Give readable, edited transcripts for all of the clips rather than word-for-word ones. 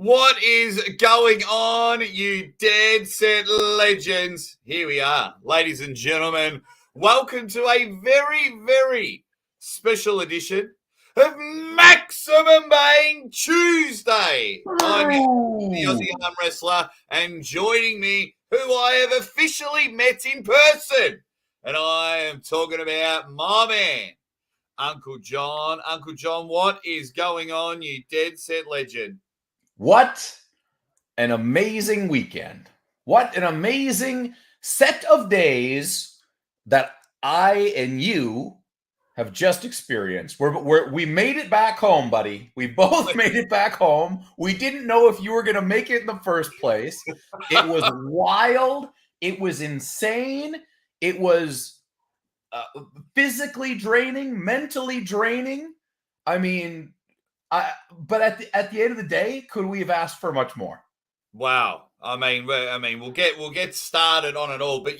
What is going on, you dead set legends? Here we are, ladies and gentlemen. Welcome to a very, very special edition of Maximum Bang Tuesday. I'm the Aussie ArmWrestler, and joining me, who I have officially met in person. And I am talking about my man, Uncle John. Uncle John, what is going on, you dead set legend? What an amazing weekend. What an amazing set of days that I and you have just experienced. We made it back home, buddy. We both made it back home. We didn't know if you were going to make it in the first place. It was wild. It was insane. It was physically draining, mentally draining. I mean, but at the end of the day, could we have asked for much more? Wow. I mean, we'll get started on it all, but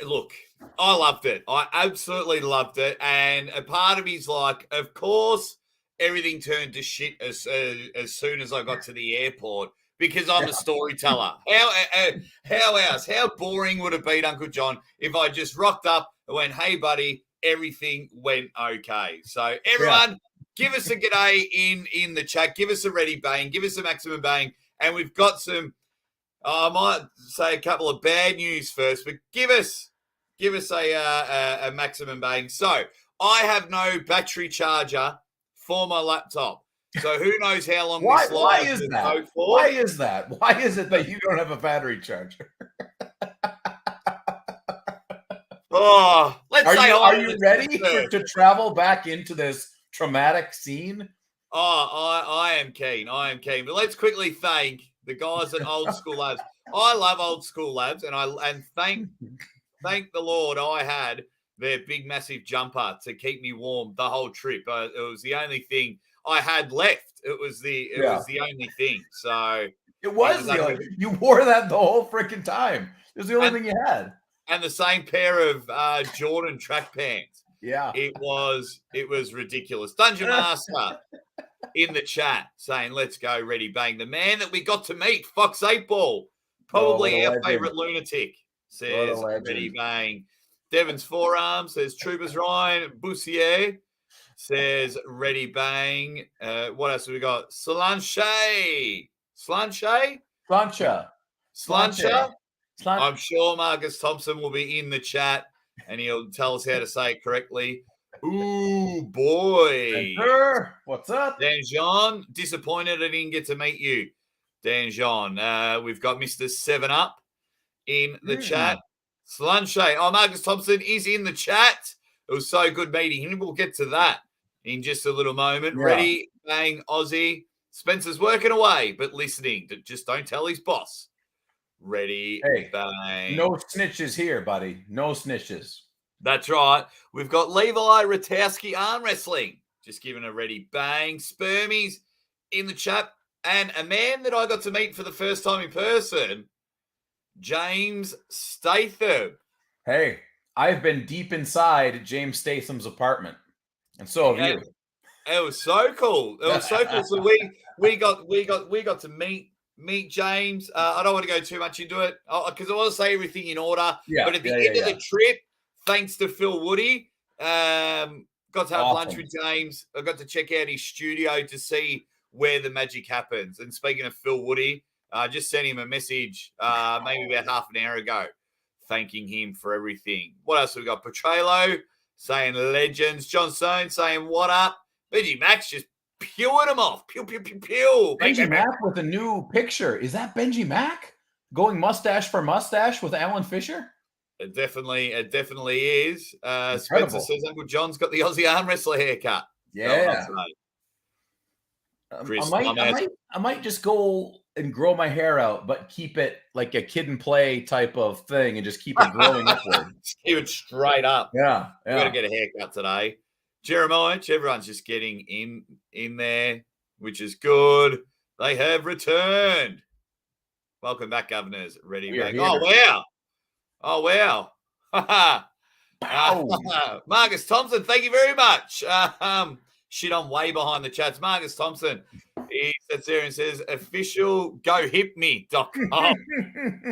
look, I loved it. I absolutely loved it, and a part of me's like, of course, everything turned to shit as soon as I got to the airport because I'm a storyteller. How boring would it be, Uncle John, if I just rocked up and went, "Hey, buddy, everything went okay." So everyone, give us a g'day in the chat. Give us a ready bang. Give us a maximum bang. And we've got some, I might say a couple of bad news first, but give us a maximum bang. So I have no battery charger for my laptop. So who knows how long this live is that? Why is that? Why is it that you don't have a battery charger? Oh, are you ready to travel back into this traumatic scene? Oh, I am keen. But let's quickly thank the guys at Old School Labs. I love Old School Labs, and thank the Lord I had their big massive jumper to keep me warm the whole trip. It was the only thing I had left. It was the only thing. So it was the only. You wore that the whole freaking time. It was the only thing you had. And the same pair of Jordan track pants. Yeah. It was ridiculous. Dungeon Master in the chat saying, "Let's go, ready bang." The man that we got to meet, Fox 8 Ball, probably our favorite lunatic, says ready bang. Devon's Forearm says Troopers Ryan. Boussier says ready bang. What else have we got? Slancha. I'm sure Marcus Thompson will be in the chat and he'll tell us how to say it correctly. Ooh, boy. What's up? Dan Jean, disappointed I didn't get to meet you. Dan Jean. We've got Mr. 7-Up in the chat. Slanche. Oh, Marcus Thompson is in the chat. It was so good meeting him. We'll get to that in just a little moment. Yeah. Ready, bang, Aussie. Spencer's working away, but listening. Just don't tell his boss. Ready, bang. No snitches here, buddy. No snitches. That's right. We've got Levi Ratowski ArmWrestling. Just giving a ready bang. Spermies in the chat. And a man that I got to meet for the first time in person, James Statham. Hey, I've been deep inside James Statham's apartment. And so have you. It was so cool. So we got to meet James. I don't want to go too much into it because I want to say everything in order. Yeah, but at the end of the trip, thanks to Phil Woody, got to have lunch with James. I got to check out his studio to see where the magic happens. And speaking of Phil Woody, I just sent him a message maybe about half an hour ago, thanking him for everything. What else have we got? Petrello saying legends. John Stone saying what up? Benji Max just pewing him off. Pew. Benji Mac with a new picture. Is that Benji Mac going mustache for mustache with Alan Fisher? It definitely is. Spencer says Uncle John's got the Aussie arm wrestler haircut. Yeah. I might just go and grow my hair out, but keep it like a kid and play type of thing and just keep it growing upward. Keep it straight up. Yeah. We got to get a haircut today. Jeremiah, everyone's just getting in there, which is good. They have returned. Welcome back, governors. Ready back. Oh, wow. Marcus Thompson, thank you very much. shit on way behind the chats. Marcus Thompson, he sits there and says, official gohipme.com.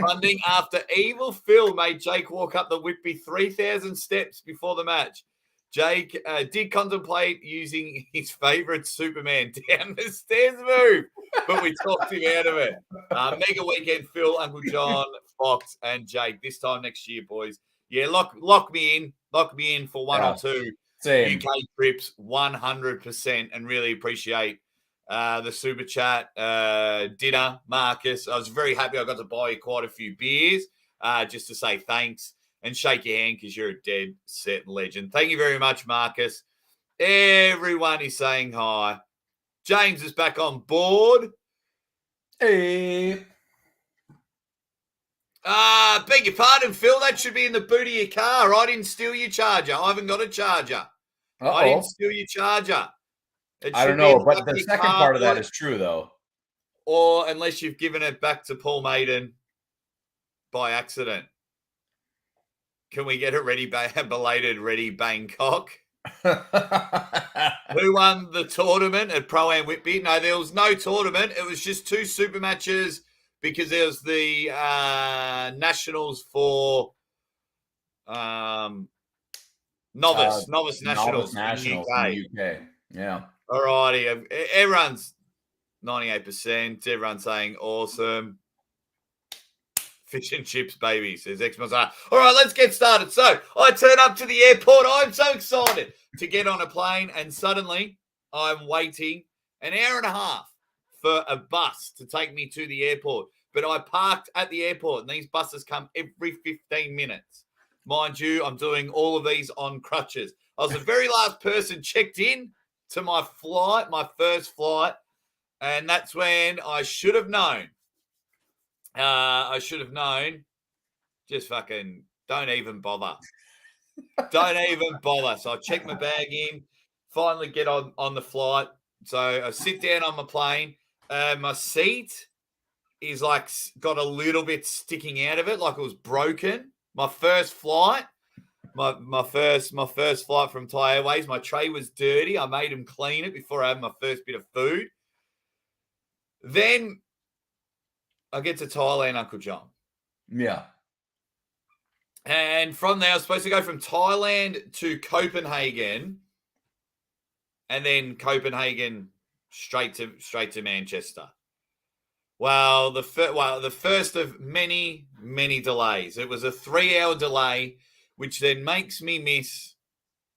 Funding after Evil Phil made Jake walk up the Whitby 3,000 steps before the match. Jake did contemplate using his favourite Superman down the stairs move, but we talked him out of it. Mega weekend, Phil, Uncle John, Fox, and Jake. This time next year, boys. Yeah, lock me in. Lock me in for one or two UK trips, 100%, and really appreciate the super chat dinner, Marcus. I was very happy I got to buy you quite a few beers just to say thanks and shake your hand because you're a dead set legend. Thank you very much, Marcus. Everyone is saying hi. James is back on board. Hey. Beg your pardon, Phil. That should be in the boot of your car. I didn't steal your charger. I haven't got a charger. Uh-oh. I didn't steal your charger. I don't know, but the second part of that is true, though. Or unless you've given it back to Paul Maiden by accident. Can we get a belated ready Bangkok? Who won the tournament at Pro-Am Whitby? No, there was no tournament. It was just 2 super matches because there was the nationals for novice nationals in the UK. Yeah. All righty. Everyone's 98%. Everyone's saying awesome. Fish and chips, baby, says X-Mazar. All right, let's get started. So I turn up to the airport. I'm so excited to get on a plane, and suddenly I'm waiting an hour and a half for a bus to take me to the airport. But I parked at the airport, and these buses come every 15 minutes. Mind you, I'm doing all of these on crutches. I was the very last person checked in to my flight, my first flight, and that's when I should have known. Just fucking don't even bother. Don't even bother. So I check my bag in, finally get on the flight. So I sit down on my plane. My seat is like got a little bit sticking out of it, like it was broken. My first flight, my first flight from Thai Airways, my tray was dirty. I made them clean it before I had my first bit of food. Then I get to Thailand, Uncle John. Yeah. And from there, I was supposed to go from Thailand to Copenhagen, and then Copenhagen straight to Manchester. Well, the first of many delays. It was a 3-hour delay, which then makes me miss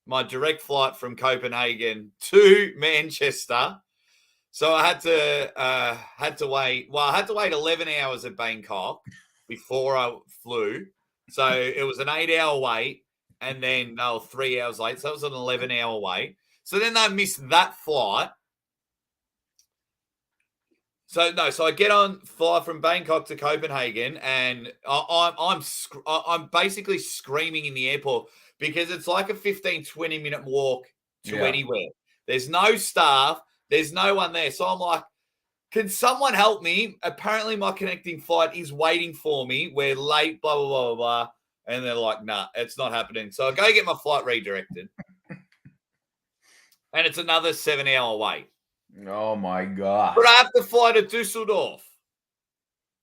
my direct flight from Copenhagen to Manchester. So I had to wait. Well, I had to wait 11 hours at Bangkok before I flew. So it was an 8-hour wait, and then 3 hours late. So it was an 11-hour wait. So then I missed that flight. So I get on fly from Bangkok to Copenhagen, and I'm basically screaming in the airport because it's like a 15-20 minute walk to anywhere. There's no staff. There's no one there. So I'm like, can someone help me? Apparently my connecting flight is waiting for me. We're late, blah, blah, blah, blah, blah. And they're like, nah, it's not happening. So I go get my flight redirected. And it's another 7-hour wait. Oh, my God. But I have to fly to Dusseldorf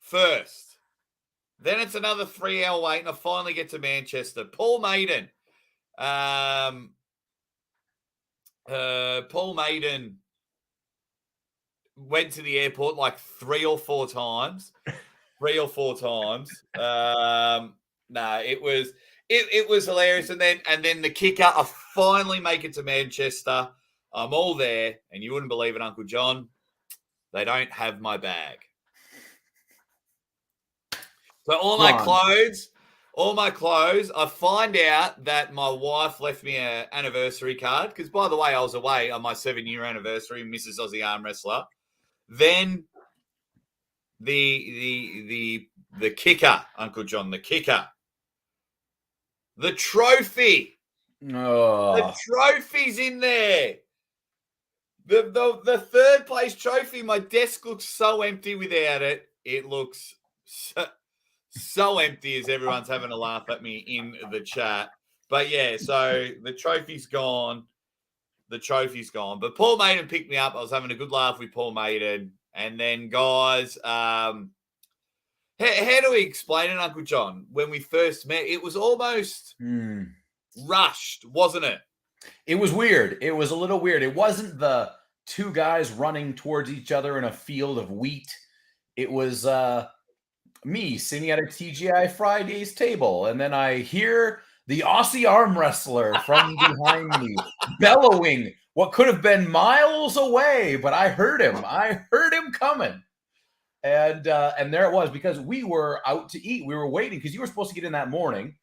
first. Then it's another 3-hour wait, and I finally get to Manchester. Paul Maiden. Paul Maiden went to the airport like 3 or 4 times. No, it was hilarious. And then the kicker, I finally make it to Manchester. I'm all there, and you wouldn't believe it, Uncle John. They don't have my bag. So all my clothes, I find out that my wife left me an anniversary card because, by the way, I was away on my 7-year anniversary, Mrs. Aussie ArmWrestler. Then the kicker, Uncle John, the kicker. The trophy. Oh. The trophy's in there. The third place trophy. My desk looks so empty without it. It looks so empty as everyone's having a laugh at me in the chat. But yeah, so the trophy's gone. the trophy's gone. But Paul Maiden picked me up. I was having a good laugh with Paul Maiden. And then, guys, how do we explain it, Uncle John? When we first met, it was almost rushed, wasn't it? It was weird. It was a little weird. It wasn't the two guys running towards each other in a field of wheat. It was me sitting at a TGI Fridays table, and then I hear the Aussie arm wrestler from behind me bellowing what could have been miles away, but I heard him. I heard him coming. And there it was, because we were out to eat. We were waiting because you were supposed to get in that morning.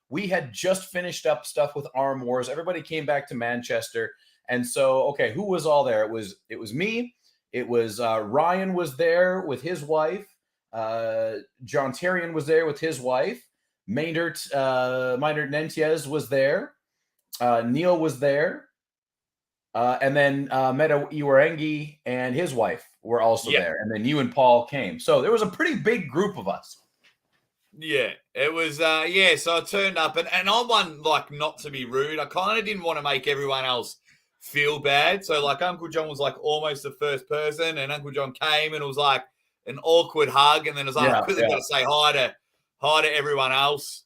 We had just finished up stuff with ArmWars. Everybody came back to Manchester. And so, okay, who was all there? It was me. It was Ryan was there with his wife. John Terrian was there with his wife. Maynard Nentiez was there. Neil was there. And then Meta Iwarengi and his wife were also there. And then you and Paul came. So there was a pretty big group of us. Yeah, it was, so I turned up, and I'm one, like, not to be rude. I kind of didn't want to make everyone else feel bad. So, like, Uncle John was, like, almost the first person, and Uncle John came, and it was, like, an awkward hug, and then it was like, I quickly got to say hi to everyone else.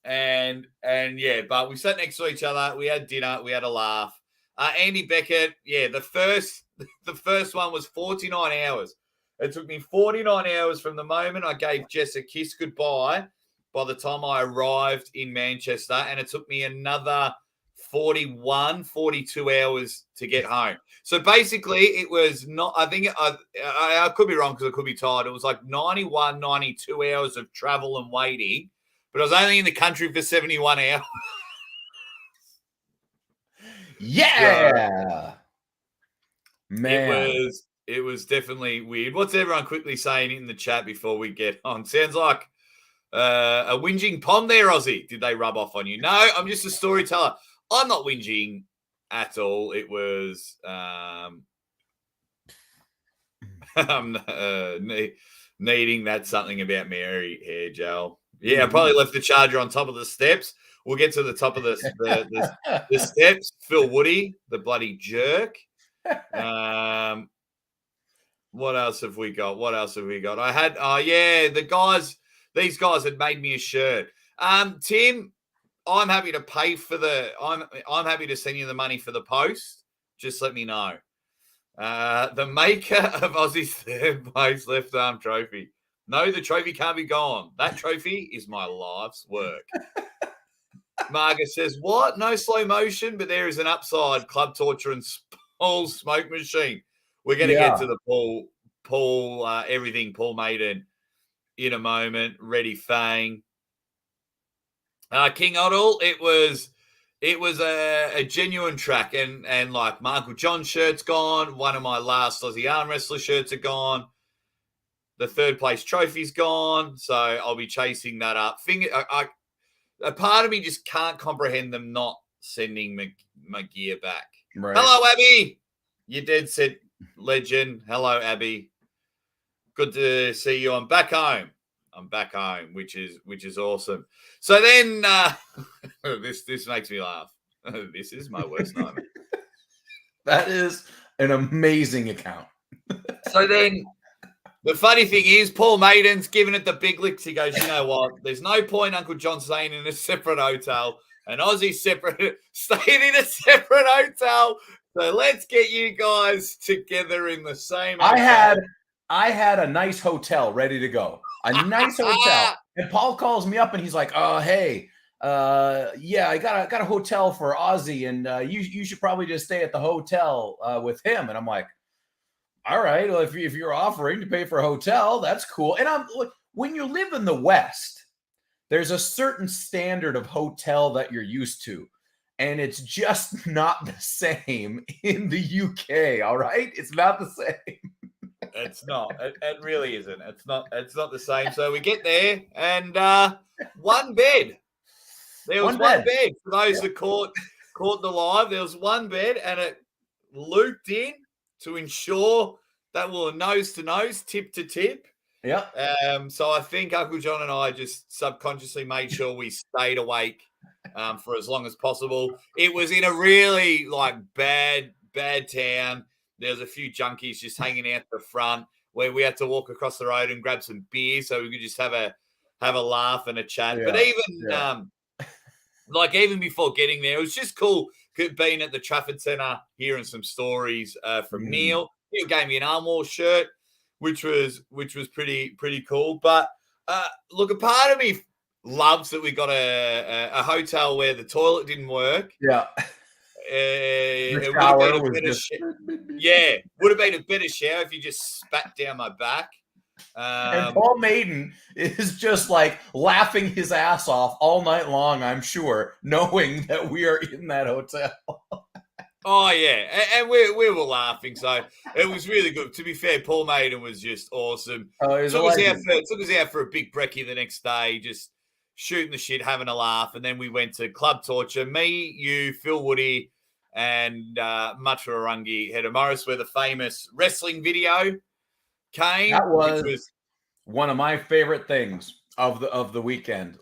And but we sat next to each other. We had dinner. We had a laugh. Andy Beckett, the first one was 49 hours. It took me 49 hours from the moment I gave Jess a kiss goodbye by the time I arrived in Manchester, and it took me another 42 hours to get home. So basically, it was not, I think, I could be wrong because I could be tired. It was like 92 hours of travel and waiting, but I was only in the country for 71 hours. Yeah. Man. It was definitely weird. What's everyone quickly saying in the chat before we get on? Sounds like a whinging pom there, Aussie. Did they rub off on you? No, I'm just a storyteller. I'm not whinging at all. It was needing that something about Mary hair gel. Yeah, I probably left the charger on top of the steps. We'll get to the top of the steps. Phil Woody, the bloody jerk. What else have we got? I had, these guys had made me a shirt. Tim, I'm happy to pay for I'm happy to send you the money for the post. Just let me know. The maker of Aussie's third place left arm trophy. No, the trophy can't be gone. That trophy is my life's work. Margaret says, what? No slow motion, but there is an upside. Club torture and Paul smoke machine. We're going to get to the Paul, everything Paul Maiden in a moment. Ready Fang. King Oddle, it was a genuine track, and like my Uncle John's shirt's gone. One of my last Aussie ArmWrestler shirts are gone. The third place trophy's gone, so I'll be chasing that up. A part of me just can't comprehend them not sending my gear back. Right. Hello, Abby. You dead set legend. Hello, Abby. Good to see you. I'm back home, which is awesome. So then this makes me laugh. This is my worst nightmare. That is an amazing account. So then the funny thing is, Paul Maiden's giving it the big licks. He goes, you know what? There's no point Uncle John staying in a separate hotel and Aussie staying in a separate hotel. So let's get you guys together in the same hotel. I had a nice hotel ready to go. A nice hotel. And Paul calls me up and he's like, oh, hey, I got a hotel for Aussie, and you should probably just stay at the hotel with him. And I'm like, all right, well, if you're offering to pay for a hotel, that's cool. And when you live in the West, there's a certain standard of hotel that you're used to. And it's just not the same in the UK, all right? It's not the same. It's not. It really isn't. It's not the same. So we get there, and one bed. There was one bed. For those that caught the live, there was one bed, and it looped in to ensure that we were nose to nose, tip to tip. Yeah. So I think Uncle John and I just subconsciously made sure we stayed awake for as long as possible. It was in a really bad town. There was a few junkies just hanging out the front where we had to walk across the road and grab some beer so we could just have a laugh and a chat. But even before getting there, it was just cool being at the Trafford Centre, hearing some stories from Neil. Neil gave me an ArmWars shirt, which was pretty cool. But look, a part of me loves that we got a hotel where the toilet didn't work. Yeah. It would have been a better would have been a better shower if you just spat down my back. And Paul Maiden is just laughing his ass off all night long, I'm sure, knowing that we are in that hotel. Oh, yeah. And we were laughing. So it was really good. To be fair, Paul Maiden was just awesome. Oh, took us out for a big brekkie the next day, just shooting the shit, having a laugh. And then we went to Club Torture. Me, you, Phil Woody, and Matarangi Hedda Morris, where the famous wrestling video came. That was one of my favorite things of the weekend.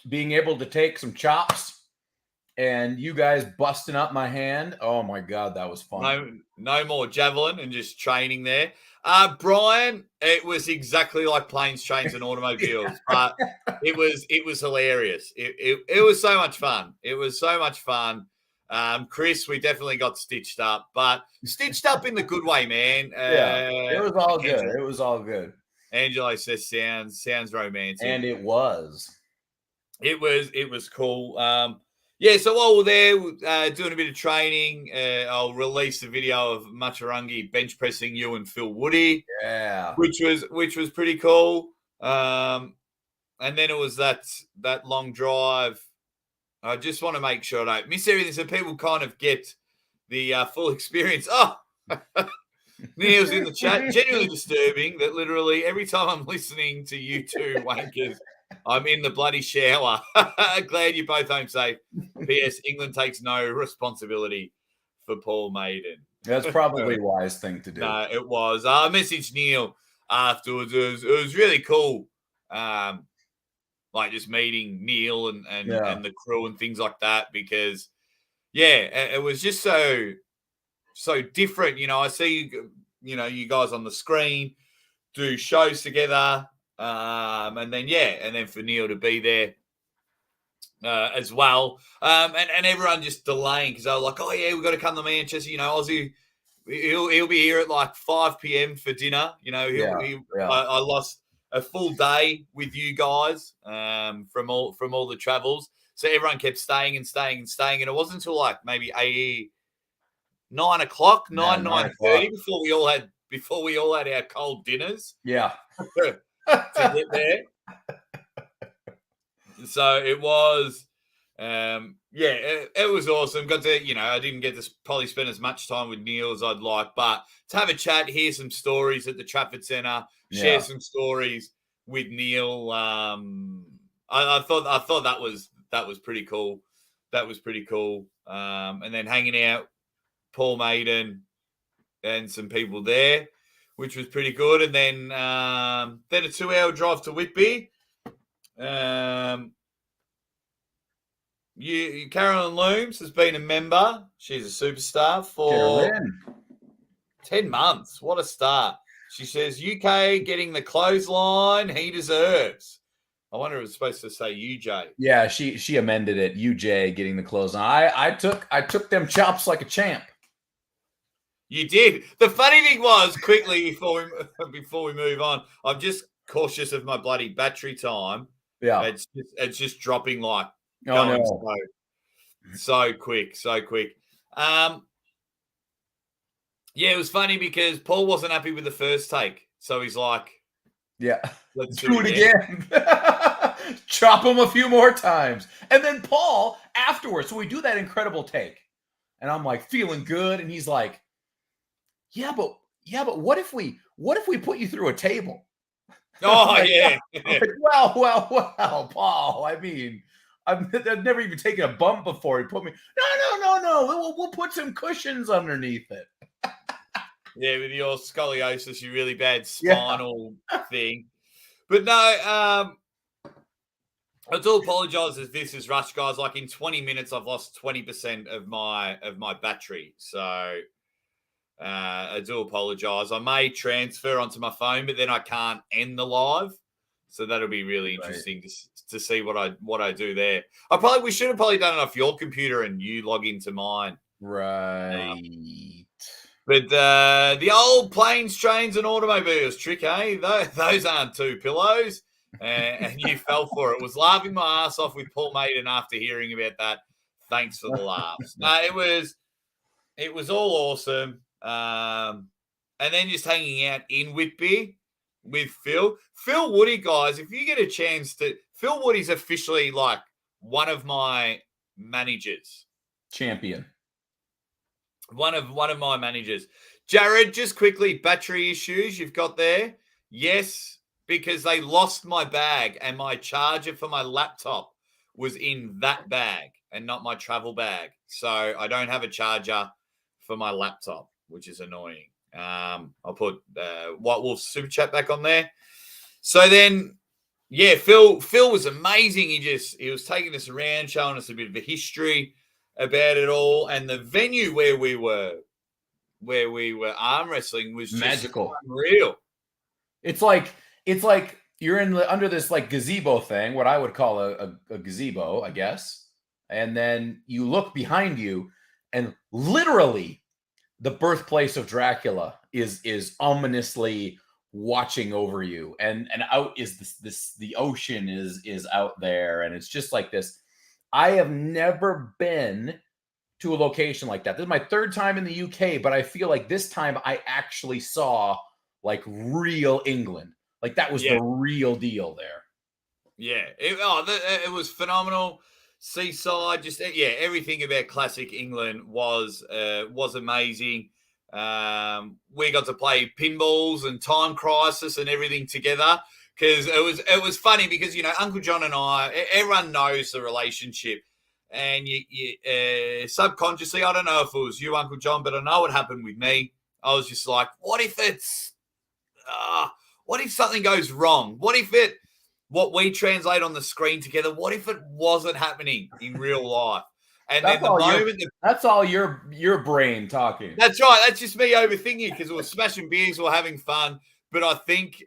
Being able to take some chops and you guys busting up my hand. Oh my God, that was fun. No more javelin and just training there. Brian, it was exactly like planes, trains, and automobiles, but it was hilarious. It was so much fun. It was so much fun. Chris, we definitely got stitched up, but stitched up in the good way, man. It was all good. It was all good. Angelo says sounds romantic, and it was. It was cool. So while we're there doing a bit of training, I'll release the video of Matarangi bench pressing you and Phil Woody. Yeah, which was pretty cool. And then it was that long drive. I just want to make sure I don't miss everything so people kind of get the full experience. Oh, Neil's in the chat. Genuinely disturbing that literally every time I'm listening to you two wankers, I'm in the bloody shower. Glad you're both home safe. P.S. England takes no responsibility for Paul Maiden. That's probably a wise thing to do. No, it was. I messaged Neil afterwards. It was really cool. Just meeting Neil and the crew and things like that because, it was just so different. I see, you guys on the screen do shows together. And then for Neil to be there as well. And everyone just delaying because they were like, oh, yeah, we've got to come to Manchester. Aussie, he'll be here at 5 p.m. for dinner. I lost a full day with you guys from all the travels. So everyone kept staying. And it wasn't until maybe 9 o'clock, 9:30 before we all had our cold dinners. Yeah. To get there. So it was it was awesome. Got to, I didn't get to probably spend as much time with Neil as I'd like, but to have a chat, hear some stories at the Trafford Centre, share some stories with Neil. I thought that was pretty cool. That was pretty cool. And then hanging out, Paul Maiden and some people there, which was pretty good. And then a 2-hour drive to Whitby. Carolyn Looms has been a member. She's a superstar for 10 months. What a start. She says, UK getting the clothesline he deserves. I wonder if it was supposed to say UJ. Yeah, she amended it. UJ getting the clothesline. I took them chops like a champ. You did. The funny thing was, quickly before we move on, I'm just cautious of my bloody battery time. Yeah, it's just dropping so quick. It was funny because Paul wasn't happy with the first take, so he's like, "Yeah, let's do it again. Chop him a few more times." And then Paul afterwards, so we do that incredible take, and I'm like feeling good, and he's like, Yeah, but what if we put you through a table? Oh, yeah. Like, well, Paul. I mean, I've never even taken a bump before. He put me. No. We'll put some cushions underneath it. Yeah, with your scoliosis, your really bad spinal thing. But no, I do apologise if this is rushed, guys. Like in 20 minutes, I've lost 20% of my battery. So I do apologise. I may transfer onto my phone, but then I can't end the live. So that'll be really interesting to see what I do there. We should have probably done it off your computer and you log into mine. Right. But the old planes, trains, and automobiles trick, eh? Those aren't two pillows. And you fell for it. Was laughing my ass off with Paul Maiden after hearing about that. Thanks for the laughs. No, it was all awesome. And then just hanging out in Whitby with Phil. Phil Woody, guys, if you get a chance Phil Woody's officially like one of my managers. Champion. One of my managers. Jared, just quickly, battery issues you've got there? Yes, because they lost my bag and my charger for my laptop was in that bag and not my travel bag. So I don't have a charger for my laptop, which is annoying. I'll put White Wolf Super Chat back on there. So then, yeah, Phil was amazing. He was taking us around, showing us a bit of a history about it all, and the venue where we were arm wrestling was just magical, unreal. It's like you're under this like gazebo thing, what I would call a gazebo, I guess, and then you look behind you, and literally the birthplace of Dracula is ominously watching over you, and out is the ocean is out there, and it's just like this. I have never been to a location like that. This is my third time in the UK, but I feel like this time I actually saw like real England. Like that was the real deal there. Yeah, it was phenomenal. Seaside, just everything about classic England was amazing. We got to play pinballs and Time Crisis and everything together because it was funny because Uncle John and I, everyone knows the relationship, and you subconsciously, I don't know if it was you, Uncle John, but I know what happened with me. I was just like, what if something goes wrong? What we translate on the screen together, what if it wasn't happening in real life? And that's then that's all your brain talking. That's right. That's just me overthinking because we were smashing beers, we were having fun. But I think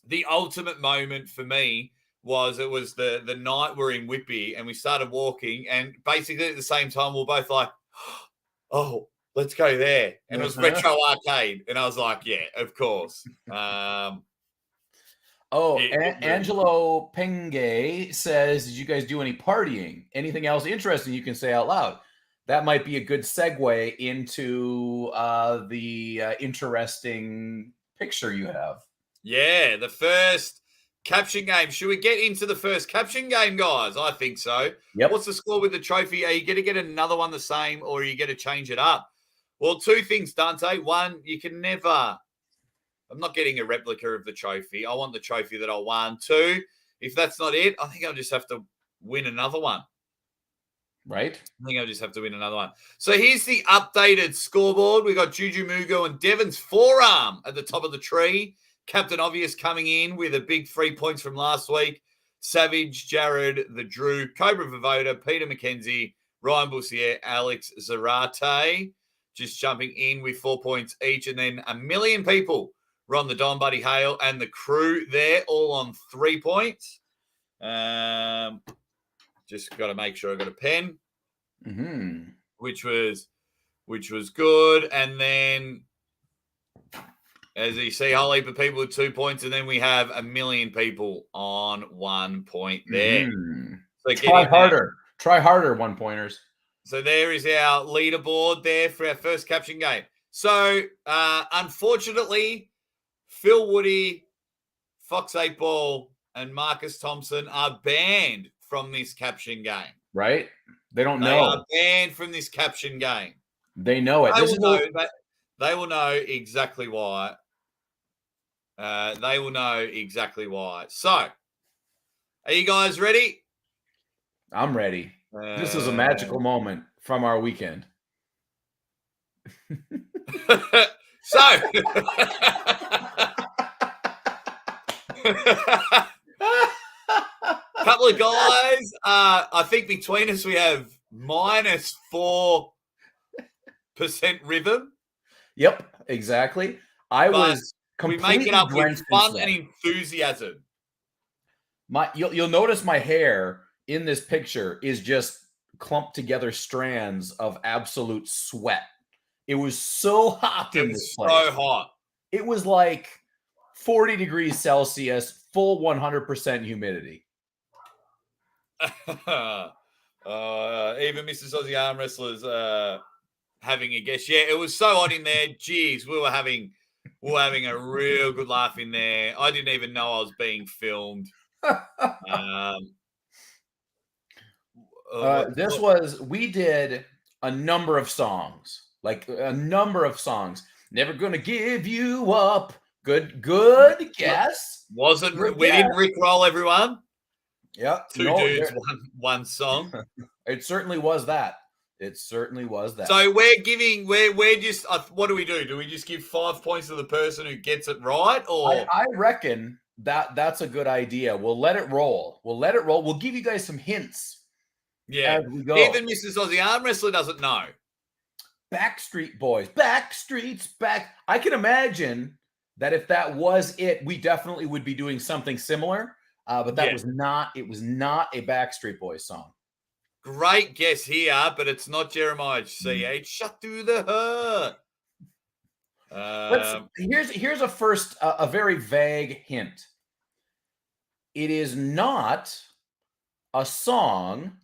the ultimate moment for me was the night we're in Whitby and we started walking, and basically at the same time we we're both like, oh, let's go there. And it was Retro Arcade. And I was like, yeah, of course. Angelo Penge says, did you guys do any partying? Anything else interesting you can say out loud? That might be a good segue into the interesting picture you have. Yeah, the first caption game. Should we get into the first caption game, guys? I think so. Yep. What's the score with the trophy? Are you going to get another one the same, or are you going to change it up? Well, two things, Dante. One, you can never... I'm not getting a replica of the trophy. I want the trophy that I won. Two, if that's not it, I think I'll just have to win another one. Right? I think I'll just have to win another one. So here's the updated scoreboard. We got Juju Mugo and Devon's forearm at the top of the tree. Captain Obvious coming in with a big 3 points from last week. Savage, Jared, the Drew, Cobra Vavoda, Peter McKenzie, Ryan Bussier, Alex Zarate, just jumping in with 4 points each. And then 1 million people. Ron the Don, Buddy Hale, and the crew there, all on 3 points. Just got to make sure I got a pen, which was good. And then, as you see, a whole heap of people with 2 points, and then we have 1 million people on 1 point there. So try harder, 1 pointers. So there is our leaderboard there for our first caption game. So unfortunately, Phil Woody, Fox 8 Ball, and Marcus Thompson are banned from this caption game. Right? They don't know. They are banned from this caption game. They know it. They will know exactly why. They will know exactly why. So, are you guys ready? I'm ready. This is a magical moment from our weekend. So, couple of guys. I think between us we have -4% rhythm. Yep, exactly. I But was we make it completely up with drenched in fun sweat. and enthusiasm. You'll notice my hair in this picture is just clumped together strands of absolute sweat. It was so hot in It this was place. so hot. It was like 40 degrees Celsius, full 100% humidity. Even Mrs. Aussie Arm Wrestlers having a guess. Yeah, it was so hot in there. Jeez, we were having a real good laugh in there. I didn't even know I was being filmed. We did a number of songs, Never gonna give you up. Good guess. We didn't rickroll everyone. Yeah. Two dudes, one song. It certainly was that. So we're just, what do we do? Do we just give 5 points to the person who gets it right? Or I reckon that's a good idea. We'll let it roll. We'll give you guys some hints. Yeah. As we go. Even Mrs. Aussie Arm Wrestler doesn't know. Backstreet Boys. Backstreet's back. I can imagine that if that was it, we definitely would be doing something similar. But that was not. It was not a Backstreet Boys song. Great guess here, but it's not Jeremiah CH. Shut through the hurt. Here's a very vague hint. It is not a song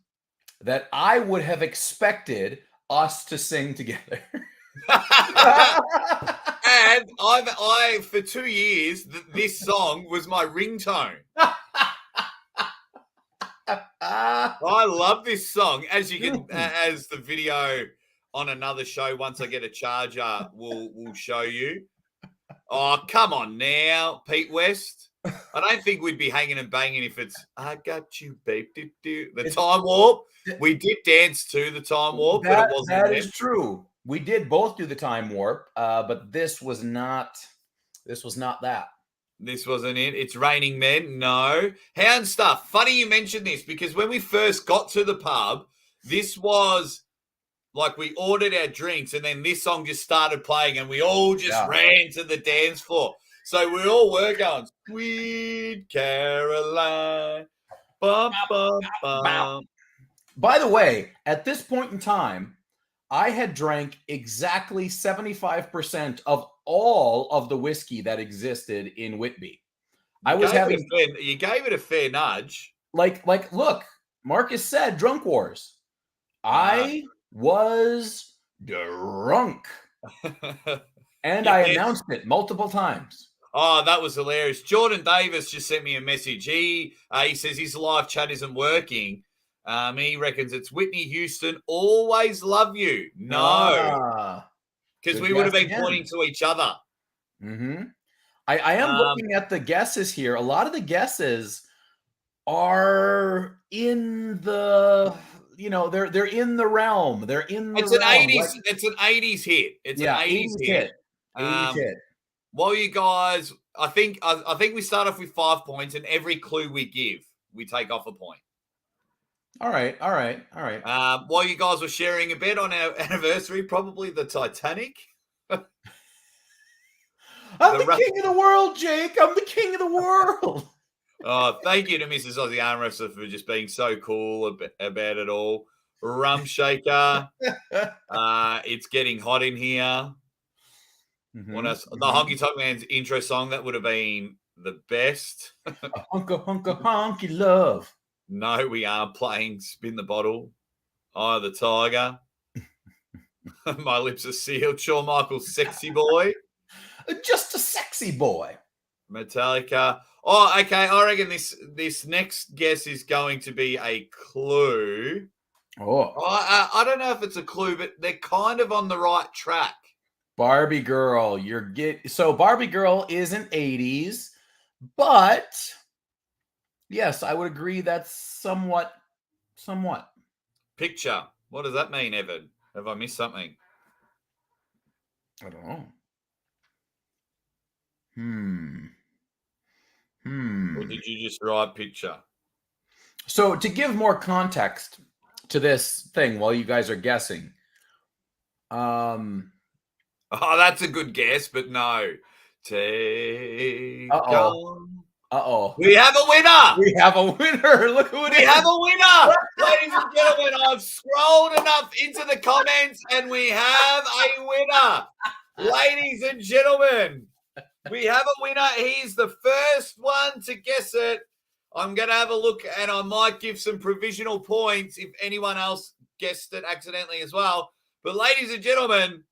that I would have expected us to sing together. And I for 2 years, this song was my ringtone. I love this song. As you can, as the video on another show, once I get a charger, we'll show you. Oh, come on now, Pete West. I don't think we'd be hanging and banging if it's "I got you, babe." The Time Warp. We did dance to the Time Warp, but it wasn't. That is true. We did both do the Time Warp, but this was not. This was not that. This wasn't it. It's Raining Men. No. Hound Stuff. Funny you mentioned this because when we first got to the pub, this was like we ordered our drinks and then this song just started playing and we all just ran to the dance floor. So we all were going, Sweet Caroline. Bum, bum, bum. By the way, at this point in time, I had drank exactly 75% of all of the whiskey that existed in Whitby. You gave it a fair nudge. Like, look, Marcus said drunk wars. I was drunk. And I announced it multiple times. Oh, that was hilarious. Jordan Davis just sent me a message. He says his live chat isn't working. He reckons it's Whitney Houston, always love you. No. Because we would have been pointing to each other. Mm-hmm. I am looking at the guesses here. A lot of the guesses are in the, they're in the realm. They're in the realm. It's an 80s hit. It's an 80s hit. 80s hit. Well, you guys, I think we start off with 5 points, and every clue we give, we take off a point. All right. While you guys were sharing a bed on our anniversary, probably the Titanic. I'm the king of the world, Jake. I'm the king of the world. Oh, thank you to Mrs. Aussie ArmWrestler for just being so cool about it all. Rum shaker. It's getting hot in here. Mm-hmm. The Honky Tonk Man's intro song, that would have been the best. Honky love. No, we are playing Spin the Bottle. Eye of the Tiger. My lips are sealed. Shawn Michaels, Sexy Boy. Just a sexy boy. Metallica. Oh, okay. I reckon this next guess is going to be a clue. I don't know if it's a clue, but they're kind of on the right track. Barbie Girl. So Barbie Girl isn't 80s, but yes, I would agree that's somewhat. Picture. What does that mean, Evan? Have I missed something? I don't know. Or did you just write picture? So to give more context to this thing while you guys are guessing, Oh, that's a good guess, but no. Take on. Uh-oh. We have a winner. We have a winner. Look who it is. We have a winner. Ladies and gentlemen, I've scrolled enough into the comments and we have a winner. Ladies and gentlemen, we have a winner. He's the first one to guess it. I'm going to have a look and I might give some provisional points if anyone else guessed it accidentally as well. But ladies and gentlemen,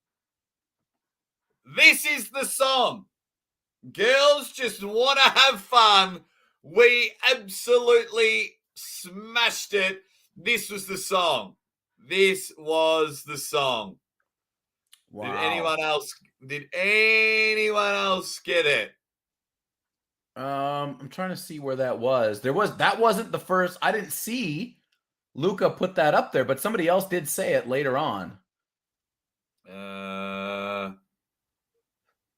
this is the song. Girls just want to have fun. We absolutely smashed it. This was the song. This was the song. Wow. Did anyone else get it? I'm trying to see where that was. That wasn't the first. I didn't see Luca put that up there, but somebody else did say it later on.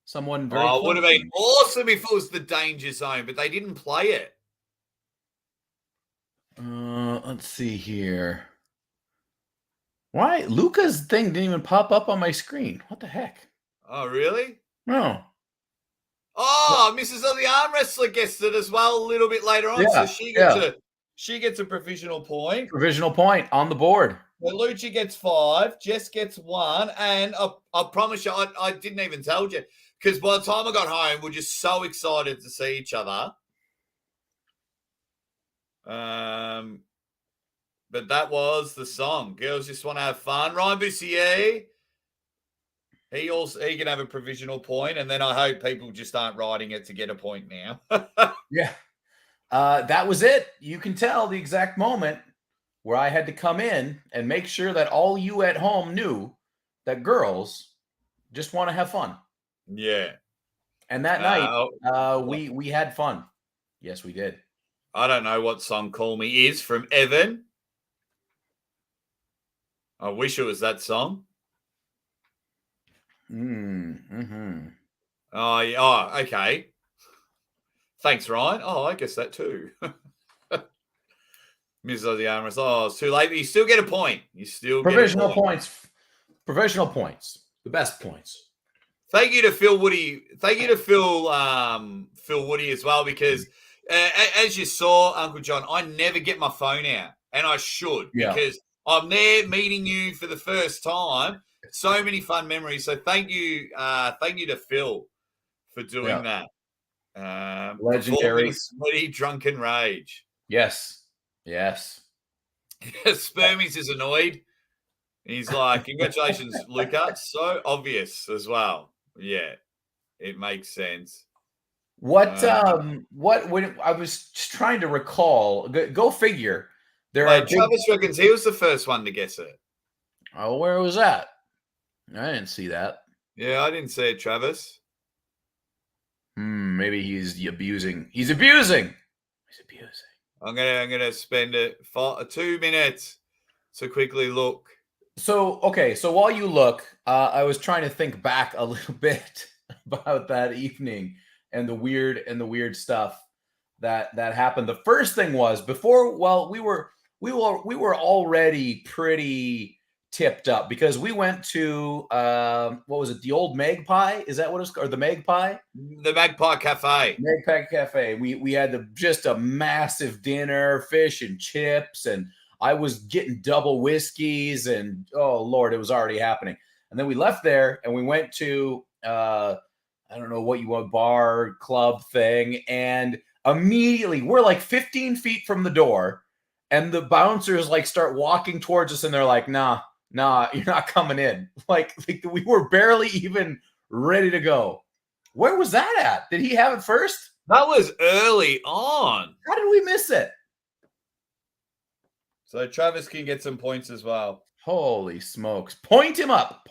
Someone very it would have been awesome if it was the Danger Zone, but they didn't play it. Let's see here. Why? Luca's thing didn't even pop up on my screen. What the heck? Oh, really? No. Oh, Mrs. Aussie ArmWrestler guessed it as well a little bit later on. Yeah, so she gets a provisional point. Provisional point on the board. Well, Lucci gets 5, Jess gets 1, and I promise you, I didn't even tell you, because by the time I got home, we're just so excited to see each other. But that was the song. Girls just want to have fun. Ryan Bussier, he can have a provisional point, and then I hope people just aren't writing it to get a point now. Yeah. That was it. You can tell the exact moment where I had to come in and make sure that all you at home knew that girls just want to have fun. Yeah. And that night, we had fun. Yes, we did. I don't know what song Call Me is from Evan. I wish it was that song. Mm-hmm. Oh, yeah. Oh, okay. Thanks, Ryan. Oh, I guess that too. Mrs. Aussie ArmWrestlers. Oh, it's too late, but you still get a point. You still provisional get a point. Points. Provisional points. The best points. Thank you to Phil Woody. Thank you to Phil Woody as well, because as you saw, Uncle John, I never get my phone out, and I should, because I'm there meeting you for the first time. So many fun memories. So thank you to Phil for doing that. Legendary. Sweaty drunken rage. Yes. Spermies is annoyed. He's like, congratulations, Luca. So obvious as well. Yeah, it makes sense. When I was just trying to recall, go figure. Travis reckons he was the first one to guess it. Oh, where was that? I didn't see that. Yeah, I didn't see it, Travis. Maybe he's abusing. He's abusing. I'm gonna spend 2 minutes to quickly look. So while you look, I was trying to think back a little bit about that evening and the weird stuff that happened. The first thing was we were already pretty tipped up because we went to what was it? The old Magpie? Is that what it's called? Or the Magpie? The Magpie Cafe. Magpie Cafe. We had just a massive dinner, fish and chips, and I was getting double whiskeys, and oh Lord, it was already happening. And then we left there and we went to I don't know what you want, bar club thing, and immediately we're like 15 feet from the door, and the bouncers like start walking towards us, and they're like, nah, you're not coming in. Like we were barely even ready to go. Where was that at? Did he have it first? That was early on. How did we miss it? So Travis can get some points as well. Holy smokes. Point him up.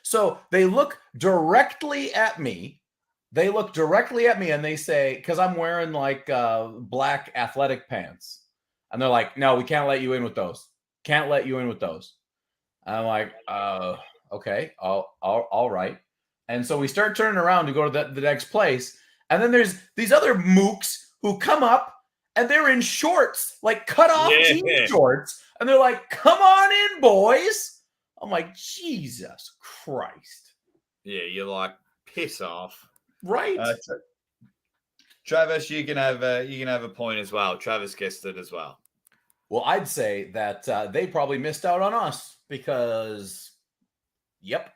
So they look directly at me. And they say, because I'm wearing like black athletic pants. And they're like, no, we can't let you in with those. I'm like, okay, all right. And so we start turning around to go to the next place. And then there's these other mooks who come up and they're in shorts, like cut off jean Yeah. shorts, and they're like, "Come on in, boys." I'm like, Jesus Christ. Yeah, you're like, piss off. Right. Travis, you can have a point as well. Travis guessed it as well. Well, I'd say that they probably missed out on us because, yep.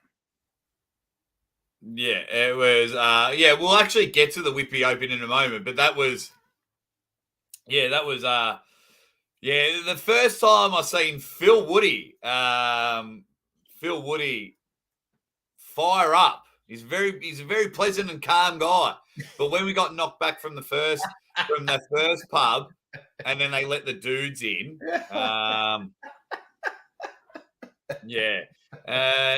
Yeah, it was. Yeah, we'll actually get to the Whitby Open in a moment, but that was. Yeah, that was. Yeah, the first time I seen Phil Woody fire up. He's a very pleasant and calm guy. But when we got knocked back from the first pub, and then they let the dudes in, yeah.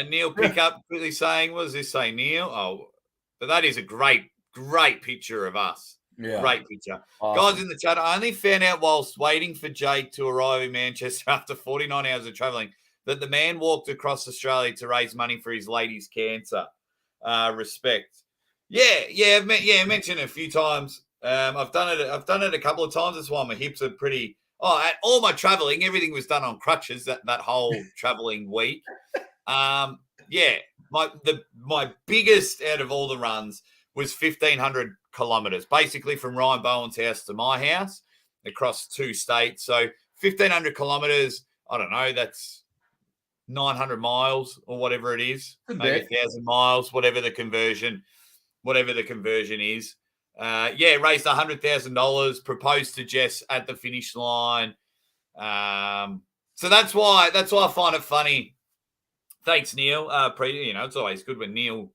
Neil Pickup quickly saying, what does this say, Neil? Oh, but that is a great picture of us. Yeah. Great picture. Awesome. Guys in the chat, I only found out whilst waiting for Jake to arrive in Manchester after 49 hours of traveling that the man walked across Australia to raise money for his lady's cancer. Respect. Yeah, mentioned it a few times. I've done it a couple of times. That's why my hips are pretty. At all my traveling, everything was done on crutches that whole traveling week. Yeah, my biggest out of all the runs was 1,500 kilometers, basically from Ryan Bowen's house to my house across 2 states. So 1,500 kilometers, I don't know, that's 900 miles or whatever it is, maybe 1,000 miles, whatever the conversion is. Yeah, raised $100,000, proposed to Jess at the finish line. So that's why I find it funny. Thanks, Neil. It's always good when Neil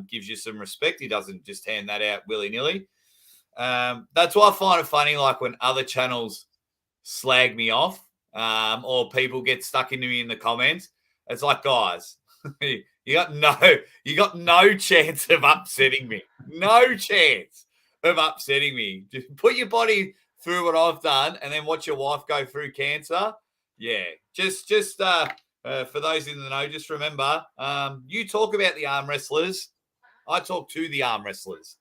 gives you some respect. He doesn't just hand that out willy-nilly. That's why I find it funny, like when other channels slag me off or people get stuck into me in the comments. It's like, guys, you got no chance of upsetting me. No chance of upsetting me. Just put your body through what I've done and then watch your wife go through cancer. Yeah, just for those in the know, just remember, you talk about the arm wrestlers. I talk to the arm wrestlers.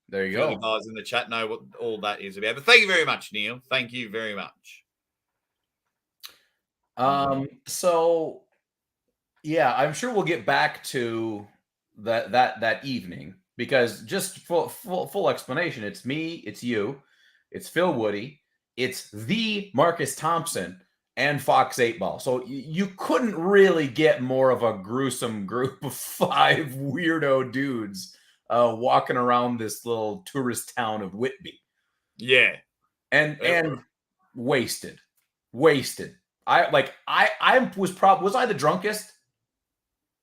There you go. The guys in the chat know what all that is about. But thank you very much, Neil. Thank you very much. So, yeah, I'm sure we'll get back to that evening because just full explanation, it's me, it's you, it's Phil Woody, it's the Marcus Thompson, and Fox 8-Ball. So you couldn't really get more of a gruesome group of 5 weirdo dudes walking around this little tourist town of Whitby. Yeah. And wasted. Was I the drunkest?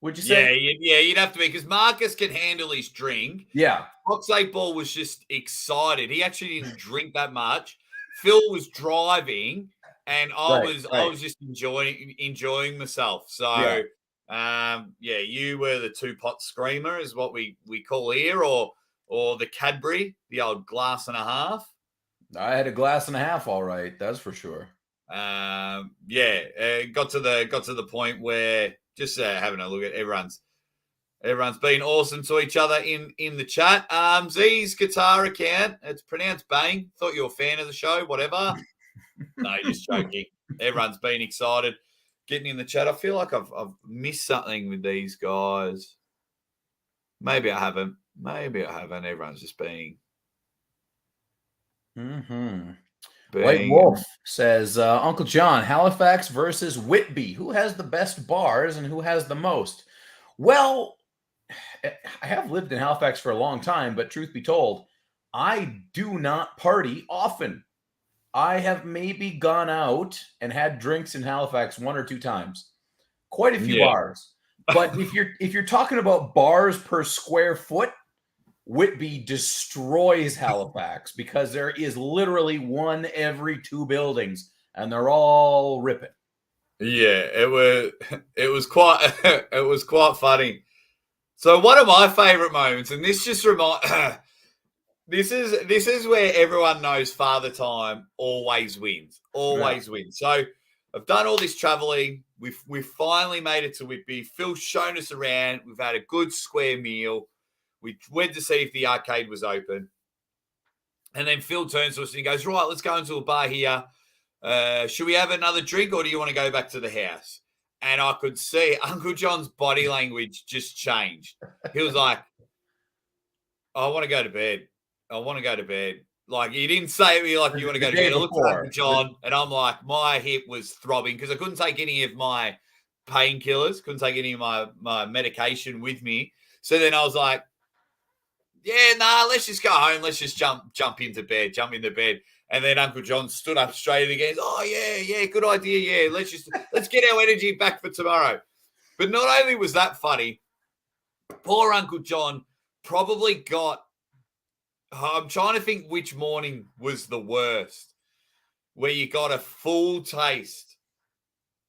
Would you say? Yeah, you'd have to be because Marcus can handle his drink. Yeah. Fox 8-Ball was just excited. He actually didn't drink that much. Phil was driving. And I was just enjoying myself. So, you were the 2-pot screamer is what we call here, or the Cadbury, the old glass and a half. I had a glass and a half, all right. That's for sure. Got to the point where just having a look at everyone's been awesome to each other in the chat. Z's guitar account, it's pronounced Bang. Thought you were a fan of the show, whatever. No, just joking. Everyone's been excited getting in the chat. I feel like I've missed something with these guys. Maybe I haven't. Everyone's just being. White Wolf says, Uncle John, Halifax versus Whitby. Who has the best bars and who has the most? Well, I have lived in Halifax for a long time, but truth be told, I do not party often. I have maybe gone out and had drinks in Halifax 1 or 2 times. Quite a few bars. But if you're talking about bars per square foot, Whitby destroys Halifax because there is literally 1 every 2 buildings and they're all ripping. Yeah, it was quite funny. So one of my favorite moments, and this just This is where everyone knows Father Time always wins. Always wins. So I've done all this traveling. We've finally made it to Whitby. Phil's shown us around. We've had a good square meal. We went to see if the arcade was open. And then Phil turns to us and he goes, right, let's go into a bar here. Should we have another drink or do you want to go back to the house? And I could see Uncle John's body language just changed. He was like, I want to go to bed. I want to go to bed. Like, he didn't say to me, like, you want to go to bed. I looked at Uncle John, and I'm like, my hip was throbbing because I couldn't take any of my painkillers, couldn't take any of my medication with me. So then I was like, yeah, nah, let's just go home. Let's just jump into bed. And then Uncle John stood up straight again. Oh, yeah, good idea. Yeah, let's get our energy back for tomorrow. But not only was that funny, poor Uncle John probably got, I'm trying to think which morning was the worst, where you got a full taste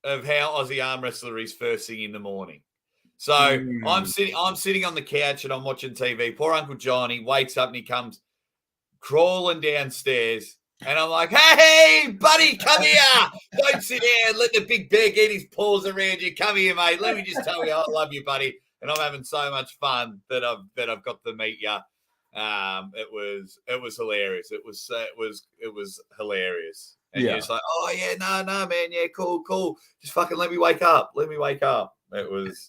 of how Aussie Arm Wrestler is first thing in the morning. So I'm sitting on the couch and I'm watching TV. Poor Uncle John, he wakes up and he comes crawling downstairs. And I'm like, hey, buddy, come here. Don't sit there and let the big bear get his paws around you. Come here, mate. Let me just tell you I love you, buddy. And I'm having so much fun that I've got to meet you. It was hilarious. It was hilarious. And you're just like, oh yeah, no, man, yeah, cool. Just fucking let me wake up. It was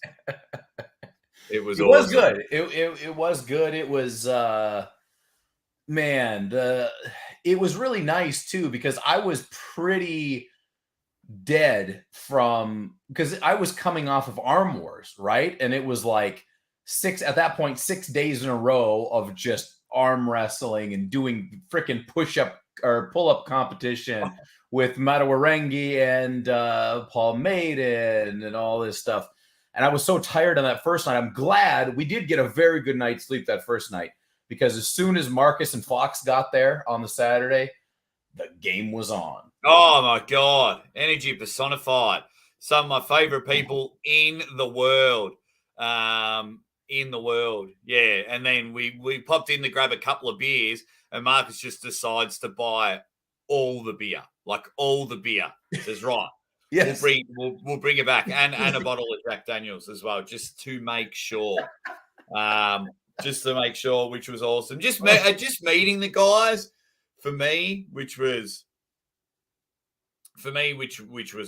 awesome. Was good. It was good. It was it was really nice too, because I was pretty dead because I was coming off of ArmWars, right? And it was like 6 days in a row of just arm wrestling and doing freaking push-up or pull-up competition with Matawarengi and Paul Maiden and all this stuff. And I was so tired on that first night. I'm glad we did get a very good night's sleep that first night, because as soon as Marcus and Fox got there on the Saturday, the game was on. Oh, my God. Energy personified. Some of my favorite people in the world. Yeah. And then we popped in to grab a couple of beers, and Marcus just decides to buy all the beer. Like, all the beer. He says, right. Yes. We'll bring it back. And a bottle of Jack Daniels as well, just to make sure. Which was awesome. Just meeting the guys for me, which was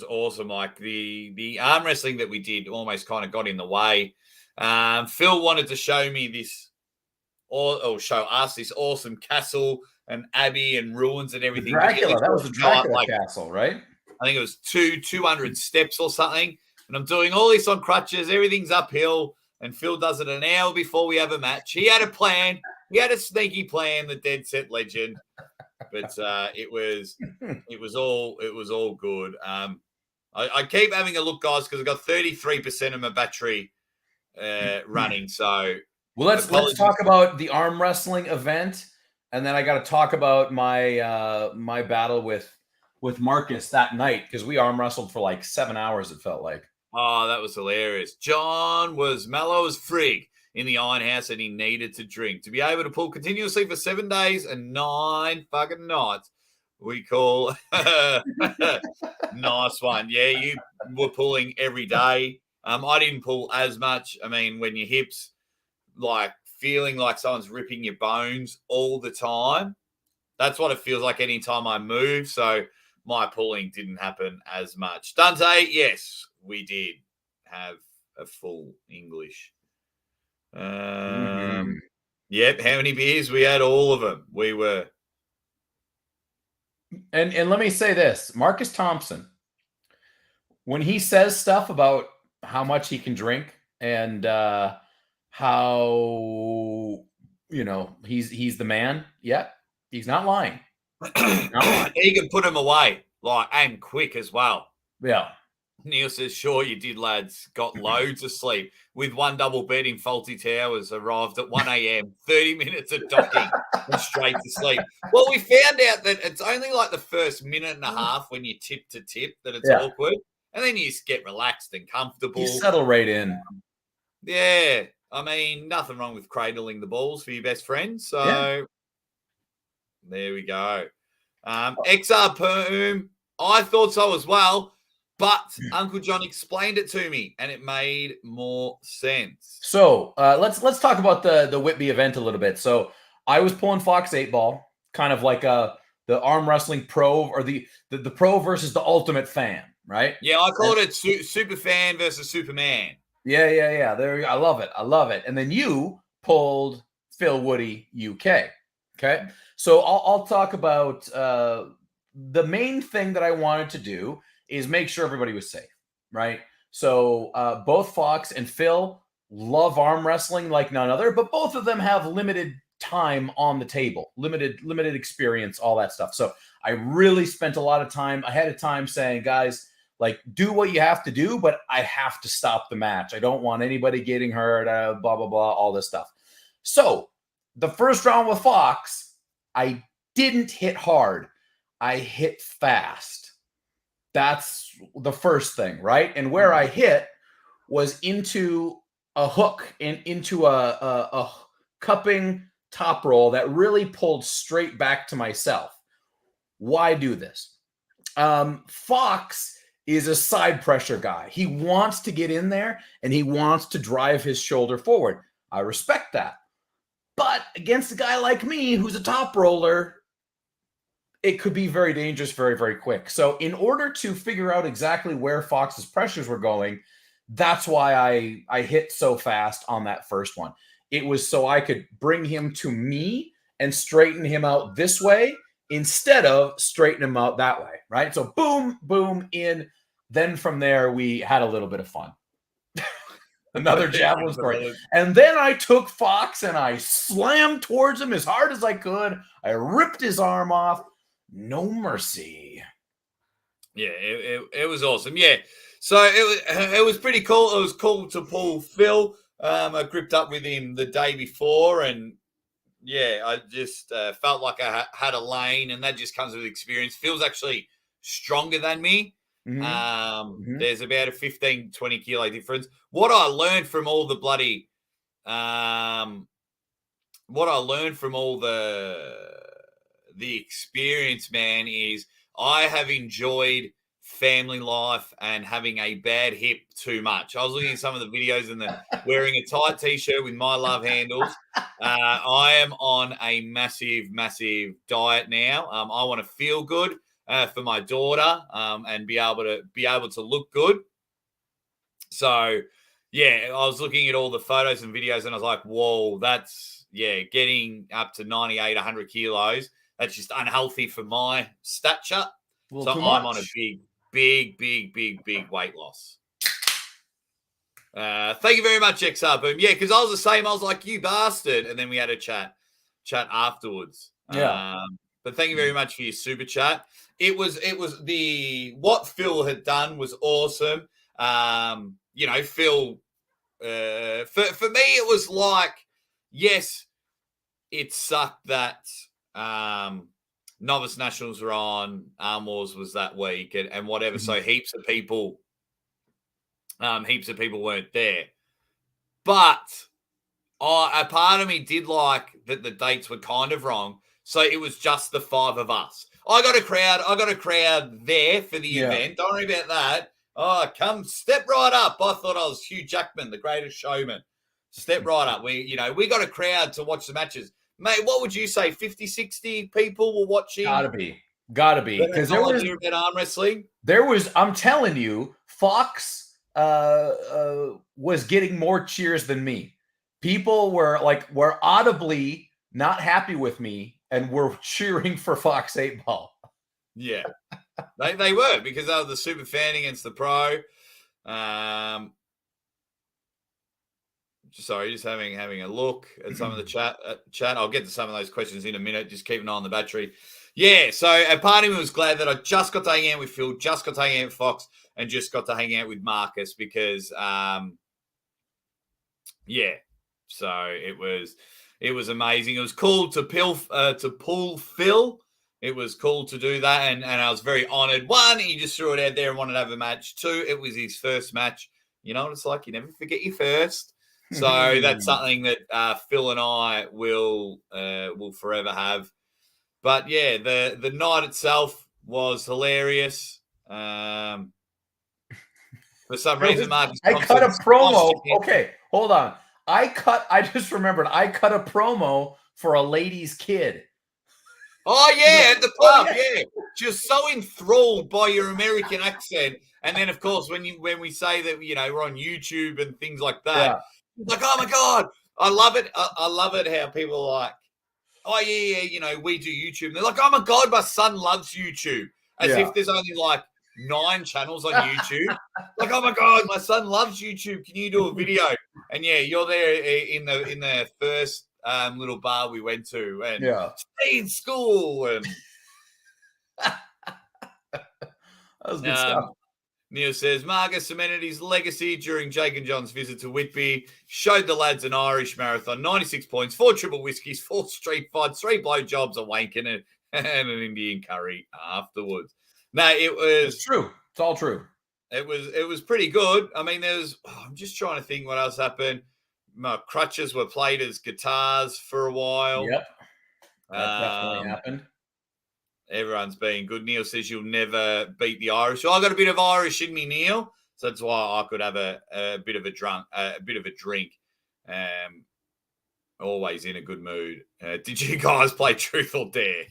awesome. Like the arm wrestling that we did almost kind of got in the way. Phil wanted to show me this, or show us this awesome castle and abbey and ruins and everything. Dracula, that was the Dracula castle, right? I think it was 200 steps or something. And I'm doing all this on crutches. Everything's uphill. And Phil does it an hour before we have a match. He had a plan. He had a sneaky plan, the Dead Set Legend. But it was all good. I keep having a look, guys, because I've got 33% of my battery running. So let's talk about the arm wrestling event, and then I got to talk about my my battle with Marcus that night, because we arm wrestled for like 7 hours. It felt like. Oh, that was hilarious. John was mellow as frig in the Iron House, and he needed to drink. To be able to pull continuously for 7 days and 9 fucking nights, we call nice one. Yeah, you were pulling every day. I didn't pull as much. I mean, when your hips, like, feeling like someone's ripping your bones all the time, that's what it feels like anytime I move. So my pulling didn't happen as much. Dante, yes, we did have a full English. Yep. How many beers? We had all of them. We were. And let me say this, Marcus Thompson, when he says stuff about how much he can drink and how, he's the man. Yeah. He's not lying. He can put him away, and quick as well. Yeah. Neil says, sure you did, lads. Got loads of sleep. With one double bed in Faulty Towers, arrived at 1 a.m., 30 minutes of docking and straight to sleep. Well, we found out that it's only like the first minute and a half when you tip to tip that it's awkward. And then you just get relaxed and comfortable. You settle right in. Yeah. I mean, nothing wrong with cradling the balls for your best friend. So there we go. XR Perm, I thought so as well. But Uncle John explained it to me, and it made more sense. So let's talk about the Whitby event a little bit. So I was pulling Fox 8 Ball, kind of like the arm wrestling pro, or the pro versus the ultimate fan, right? Yeah, I called it super fan versus Superman. Yeah. There, I love it. And then you pulled Phil Woody UK. Okay, so I'll talk about the main thing that I wanted to do is make sure everybody was safe, right? So both Fox and Phil love arm wrestling like none other, but both of them have limited time on the table, limited experience, all that stuff. So I really spent a lot of time ahead of time saying, guys, like, do what you have to do, but I have to stop the match. I don't want anybody getting hurt, blah, blah, blah, all this stuff. So the first round with Fox, I didn't hit hard. I hit fast. That's the first thing, right? And where I hit was into a hook and into a cupping top roll that really pulled straight back to myself. Why do this? Fox is a side pressure guy. He wants to get in there and he wants to drive his shoulder forward. I respect that. But against a guy like me, who's a top roller, it could be very dangerous very, very quick. So in order to figure out exactly where Fox's pressures were going, that's why I hit so fast on that first one. It was so I could bring him to me and straighten him out this way instead of straighten him out that way, right? So boom, boom, in. Then from there, we had a little bit of fun. Another javelin story. And then I took Fox and I slammed towards him as hard as I could. I ripped his arm off. No mercy. Yeah, it was awesome. Yeah. So it was pretty cool. It was cool to pull Phil. I gripped up with him the day before, and yeah, I just felt like I had a lane, and that just comes with experience. Phil's actually stronger than me. There's about a 15, 20 kilo difference. What I learned from all the bloody, the experience, man, is I have enjoyed family life and having a bad hip too much. I was looking at some of the videos and wearing a tight t-shirt with my love handles. I am on a massive diet now. I want to feel good for my daughter and be able to look good. So yeah, I was looking at all the photos and videos and I was like, whoa, that's getting up to 98, 100 kilos. That's just unhealthy for my stature. So I'm on a big weight loss. Thank you very much, XR Boom. Yeah, because I was the same. I was like, you bastard. And then we had a chat afterwards. Yeah. But thank you very much for your super chat. It was what Phil had done was awesome. Phil, for me, it was like, yes, it sucked that Novice Nationals were on, ArmWars was that week and whatever. So heaps of people weren't there. But a part of me did like that the dates were kind of wrong. So it was just the five of us. I got a crowd there for the event. Don't worry about that. Oh, come step right up. I thought I was Hugh Jackman, the greatest showman. Step right up. We got a crowd to watch the matches. Mate, what would you say? 50, 60 people were watching? Gotta be. Because there was about arm wrestling. I'm telling you, Fox was getting more cheers than me. People were audibly not happy with me and were cheering for Fox 8 Ball. Yeah. they were, because they were the super fan against the pro. Sorry, just having a look at some of the chat. I'll get to some of those questions in a minute. Just keep an eye on the battery. Yeah, so a part of me was glad that I just got to hang out with Phil, just got to hang out with Fox, and just got to hang out with Marcus because, so it was amazing. It was cool to pull Phil. It was cool to do that, and I was very honoured. One, he just threw it out there and wanted to have a match. Two, it was his first match. You know what it's like? You never forget your first. So that's something that Phil and I will forever have. But yeah, the night itself was hilarious. For some reason, Marcus, I cut a promo. Okay, hold on. I just remembered I cut a promo for a lady's kid. Oh yeah, at the Oh, pub, yeah. She was so enthralled by your American accent, and then of course when we say that we're on YouTube and things like that, Yeah. like oh my god, I love it. I love it how people are like, oh yeah, we do YouTube. And they're like, oh my god, my son loves YouTube, as Yeah. if there's only like 9 channels on YouTube. Like oh my god, my son loves YouTube. Can you do a video? And yeah, you're there in the first little bar we went to, and Yeah. stay in school and. That was good stuff. Neil says, Marcus cemented his legacy during Jake and John's visit to Whitby, showed the lads an Irish marathon, 96 points, 4 triple whiskies, 4 street fights, 3 blowjobs, a wank, and an Indian curry afterwards. No, It's true. It's all true. It was pretty good. I mean, I'm just trying to think what else happened. My crutches were played as guitars for a while. Yep. That definitely happened. Everyone's being good. Neil says you'll never beat the Irish. So I got a bit of Irish in me, Neil. So that's why I could have a bit of a drink. Always in a good mood. Did you guys play Truth or Dare?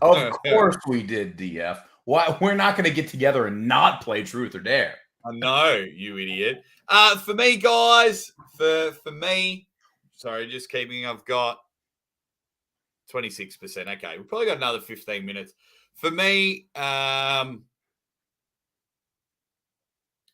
Of course we did, DF. Why we're not going to get together and not play Truth or Dare? I know, you idiot. For me, guys, for me, sorry, just keeping. I've got 26%. Okay, we've probably got another 15 minutes. For me,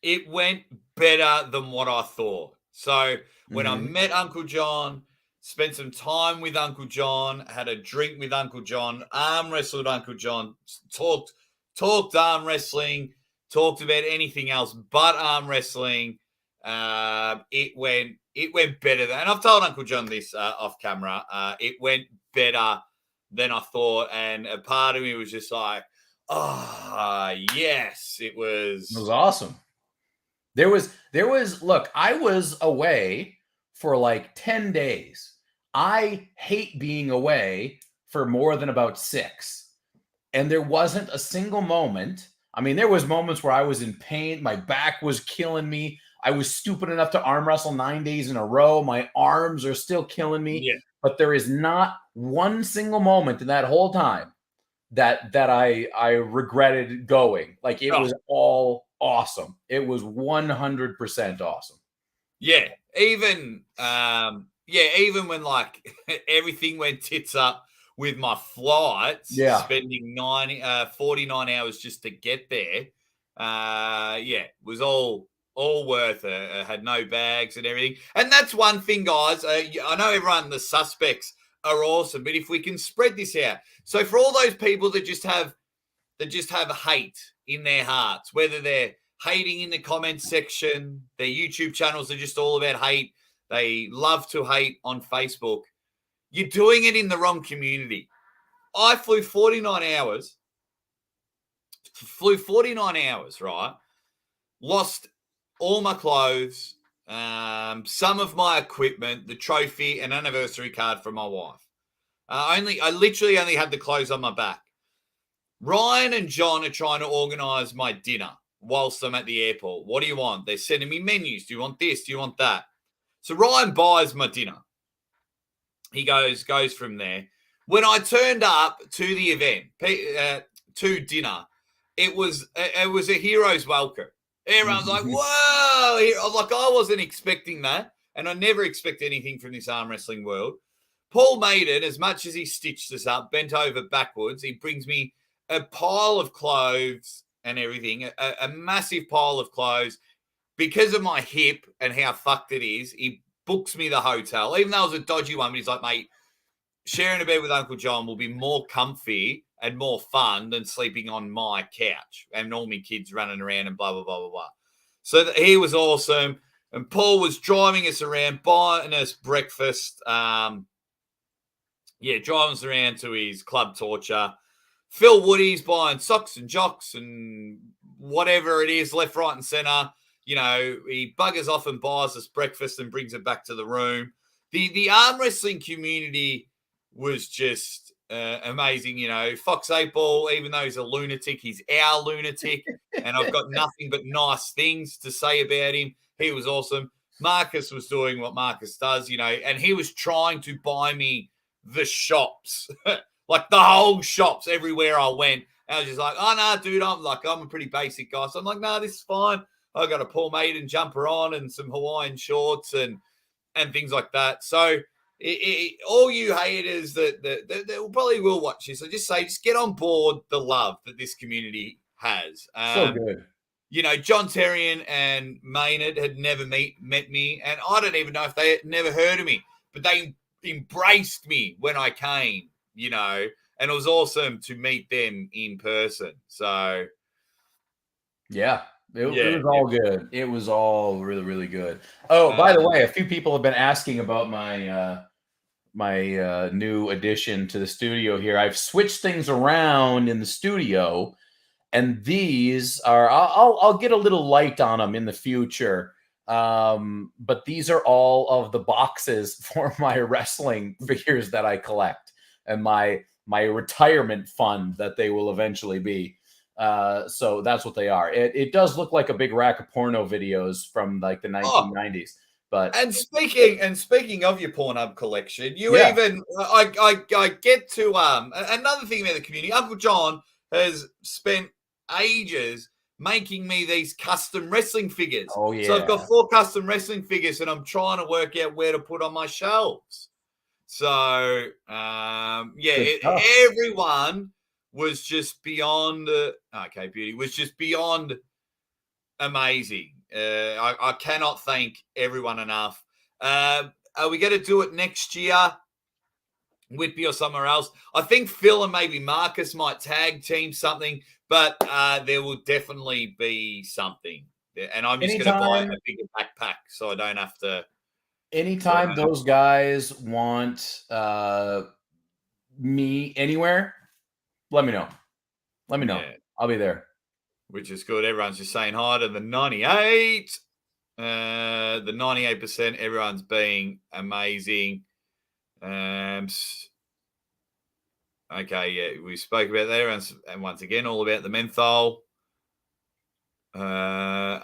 it went better than what I thought. So when I met Uncle John, spent some time with Uncle John, had a drink with Uncle John, arm wrestled Uncle John, talked arm wrestling, talked about anything else but arm wrestling. It went better than, and I've told Uncle John this off camera. It went better than I thought, and a part of me was just like, "Oh, yes!" It was awesome. There was. Look, I was away for like 10 days. I hate being away for more than about 6, and there wasn't a single moment. I mean, there was moments where I was in pain. My back was killing me. I was stupid enough to arm wrestle 9 days in a row. My arms are still killing me. Yeah. But there is not one single moment in that whole time that I regretted going. Like it was all awesome. It was 100% awesome. Yeah. Even when like everything went tits up with my flights, spending 49 hours just to get there. It was all worth it. I had no bags and everything. And that's one thing, guys. I know everyone, the suspects are awesome, but if we can spread this out. So for all those people that just have hate in their hearts, whether they're hating in the comments section, their YouTube channels are just all about hate. They love to hate on Facebook. You're doing it in the wrong community. I flew 49 hours, right? Lost all my clothes, some of my equipment, the trophy, an anniversary card from my wife. I literally only had the clothes on my back. Ryan and John are trying to organize my dinner whilst I'm at the airport. What do you want? They're sending me menus. Do you want this? Do you want that? So Ryan buys my dinner. He goes from there. When I turned up to the event, to dinner, it was a hero's welcome. Everyone's like, whoa. I wasn't expecting that. And I never expect anything from this arm wrestling world. Paul Maiden, as much as he stitched us up, bent over backwards, he brings me a pile of clothes and everything, a massive pile of clothes. Because of my hip and how fucked it is, he books me the hotel, even though it was a dodgy one. But he's like, mate, sharing a bed with Uncle John will be more comfy and more fun than sleeping on my couch and all my kids running around and blah, blah, blah, blah, blah. So he was awesome. And Paul was driving us around, buying us breakfast. Driving us around to his club torture. Phil Woody's buying socks and jocks and whatever it is, left, right, and center. He buggers off and buys us breakfast and brings it back to the room. The arm wrestling community was just amazing. Fox 8-Ball, even though he's a lunatic, he's our lunatic. And I've got nothing but nice things to say about him. He was awesome. Marcus was doing what Marcus does, and he was trying to buy me the shops, like the whole shops everywhere I went. And I was just like, oh, no, dude, I'm a pretty basic guy. So I'm like, no, this is fine. I got a Paul Maiden jumper on and some Hawaiian shorts and things like that. So all you haters that probably will watch this, I just get on board the love that this community has. So good. You know, John Terrian and Maynard had never met me, and I don't even know if they had never heard of me, but they embraced me when I came, you know, and it was awesome to meet them in person. So, yeah. It was all good. It was all really, really good. Oh, by the way, a few people have been asking about my my new addition to the studio here. I've switched things around in the studio, and these are I'll get a little light on them in the future. But these are all of the boxes for my wrestling figures that I collect, and my retirement fund that they will eventually be. So that's what they are. It does look like a big rack of porno videos from like the 1990s. But speaking of your Pornhub collection, I get to another thing about the community. Uncle John has spent ages making me these custom wrestling figures. Oh yeah. So I've got 4 custom wrestling figures, and I'm trying to work out where to put on my shelves. So everyone was just beyond beauty was just beyond amazing. I cannot thank everyone enough. Are we going to do it next year, Whitby or somewhere else? I think Phil and maybe Marcus might tag team something, but there will definitely be something. And I'm just going to buy a bigger backpack so I don't have to. Anytime those guys want me anywhere, let me know. Let me know. Yeah. I'll be there. Which is good. Everyone's just saying hi to the 98. The 98%. Everyone's being amazing. Okay, yeah, we spoke about that. And once again, all about the menthol. Hashtag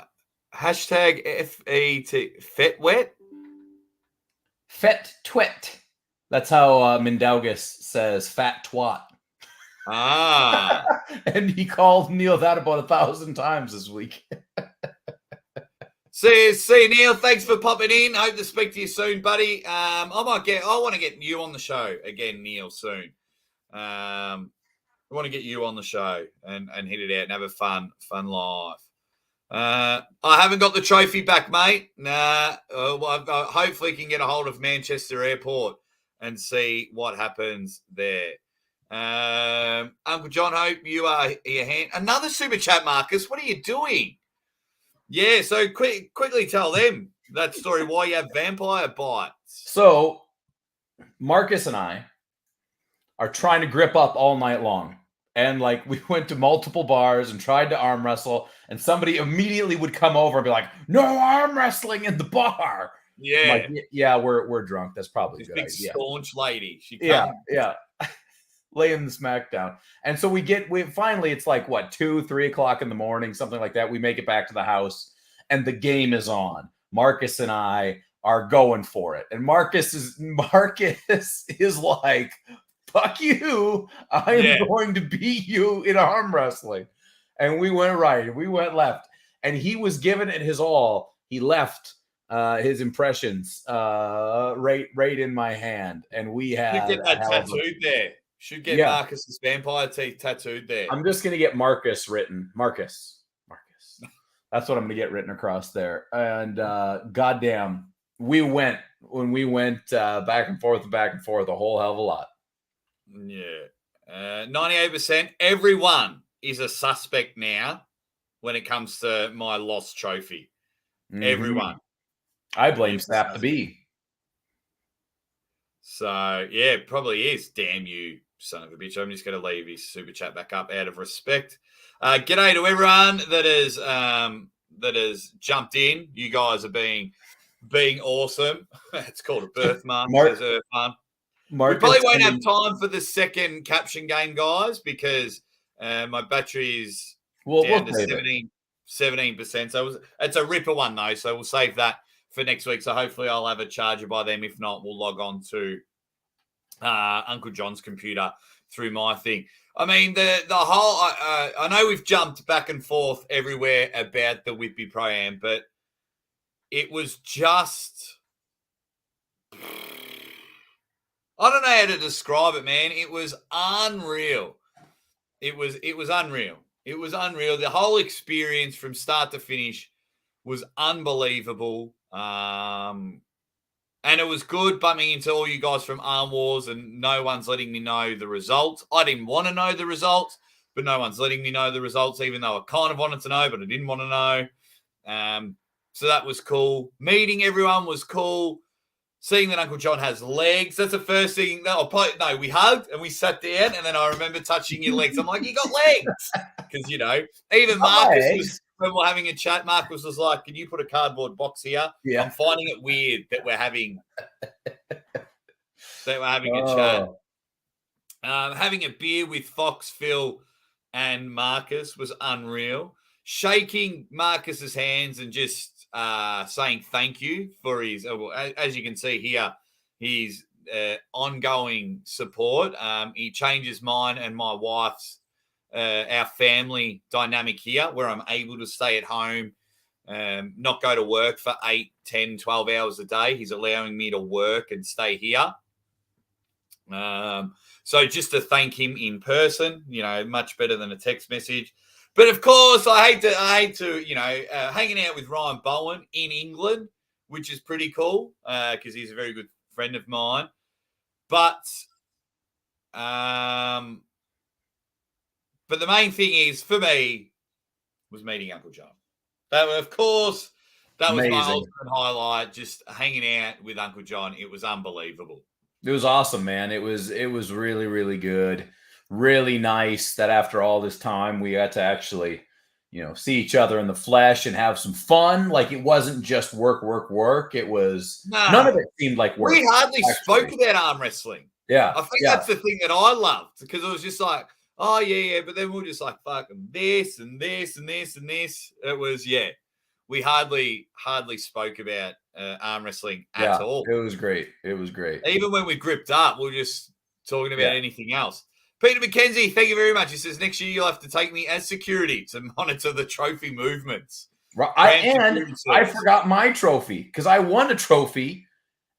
FET. Fet wet? Fet twit. That's how Mindaugas says fat twat. Ah. And he called Neil that about 1,000 times this week. See you, Neil. Thanks for popping in. Hope to speak to you soon, buddy. I want to get you on the show again, Neil, soon. I want to get you on the show and hit it out and have a fun life. I haven't got the trophy back, mate. Nah. I hopefully can get a hold of Manchester Airport and see what happens there. Uncle John, hope you are your hand. Another super chat, Marcus. What are you doing? Yeah, so quickly tell them that story. Why you have vampire bites? So Marcus and I are trying to grip up all night long, and like we went to multiple bars and tried to arm wrestle, and somebody immediately would come over and be like, "No arm wrestling in the bar." Yeah, like, yeah, we're drunk. That's probably this a good big idea. Staunch lady. She yeah. Laying the smack down. And so we finally, it's like what, 2-3 o'clock in the morning, something like that. We make it back to the house and the game is on. Marcus and I are going for it. And Marcus is like, fuck you. I am going to beat you in arm wrestling. And we went right. We went left. And he was giving it his all. He left his impressions right in my hand. And we had you get that tattooed there. Should get Marcus's vampire teeth tattooed there. I'm just going to get Marcus written. Marcus. That's what I'm going to get written across there. And goddamn, we went back and forth a whole hell of a lot. Yeah. 98%. Everyone is a suspect now when it comes to my lost trophy. Mm-hmm. Everyone. I blame Snap the Bee. So, yeah, it probably is. Damn you, son of a bitch. I'm just going to leave his super chat back up out of respect. G'day to everyone that has jumped in. You guys are being awesome. It's called a birthmark. We probably won't have time for the second caption game, guys, because my battery is down to 17%. So it's a ripper one, though, so we'll save that for next week. So hopefully I'll have a charger by then. If not, we'll log on to Uncle John's computer through my thing. I mean, the whole. I know we've jumped back and forth everywhere about the Whitby Pro-Am, but it was just. I don't know how to describe it, man. It was unreal. It was unreal. It was unreal. The whole experience from start to finish was unbelievable. And it was good bumping into all you guys from ArmWars, and no one's letting me know the results. I didn't want to know the results, but no one's letting me know the results, even though I kind of wanted to know, but I didn't want to know. So that was cool. Meeting everyone was cool. Seeing that Uncle John has legs, that's the first thing. No, we hugged and we sat down, and then I remember touching your legs. I'm like, you got legs. Because, even Marcus when we're having a chat, Marcus was like, can you put a cardboard box here? Yeah. I'm finding it weird that we're having a chat. Having a beer with Fox, Phil, and Marcus was unreal. Shaking Marcus's hands and just saying thank you for his, as you can see here, his ongoing support. He changes mine and my wife's, our family dynamic here, where I'm able to stay at home, not go to work for 8, 10, 12 hours a day. He's allowing me to work and stay here. So just to thank him in person, much better than a text message. But of course, I hate to, hanging out with Ryan Bowen in England, which is pretty cool because he's a very good friend of mine. But the main thing is for me was meeting Uncle John. That was amazing. My ultimate highlight. Just hanging out with Uncle John. It was unbelievable. It was awesome, man. It was really, really good. Really nice that after all this time we got to actually, see each other in the flesh and have some fun. Like, it wasn't just work. It was none of it seemed like work. We hardly spoke about arm wrestling. Yeah. I think that's the thing that I loved, because it was just like, oh yeah, but then we were just like fucking this and this and this and this. It was, we hardly spoke about arm wrestling at all. It was great. Even when we gripped up, we were just talking about anything else. Peter McKenzie, thank you very much. He says, next year you'll have to take me as security to monitor the trophy movements. I forgot my trophy because I won a trophy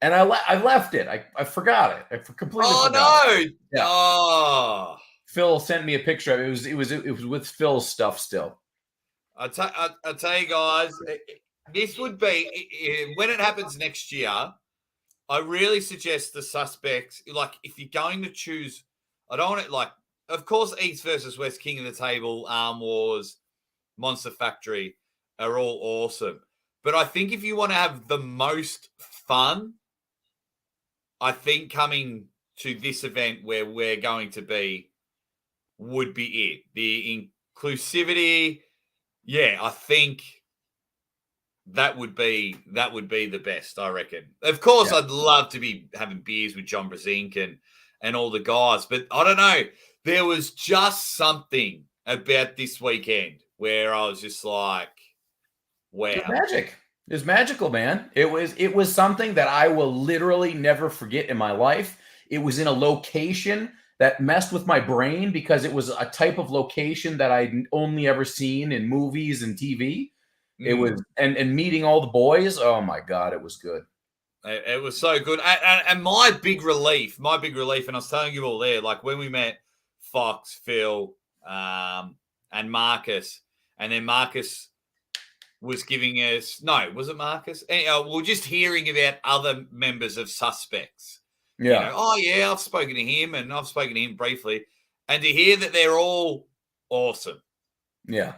and I left it. I forgot it. I completely forgot it. Yeah. Oh. Phil sent me a picture of it. It was with Phil's stuff still. I'll tell you guys, this would be, when it happens next year, I really suggest the suspects, like, if you're going to choose, I don't want it, of course, East versus West, King of the Table, ArmWars, Monster Factory are all awesome. But I think if you want to have the most fun, I think coming to this event where we're going to be would be it. The inclusivity, I think that would be the best, I reckon. Of course, I'd love to be having beers with John Brezink and all the guys, but I don't know. There was just something about this weekend where I was just like, wow. It was magic. It was magical, man. It was something that I will literally never forget in my life. It was in a location that messed with my brain because it was a type of location that I'd only ever seen in movies and TV. It was, and meeting all the boys. Oh my God, it was good. It was so good. And my big relief, and I was telling you all there, like when we met Fox, Phil, and Marcus, and then Marcus was giving us, was it Marcus? We're just hearing about other members of Suspects. Yeah. I've spoken to him and I've spoken to him briefly. And to hear that they're all awesome. Yeah.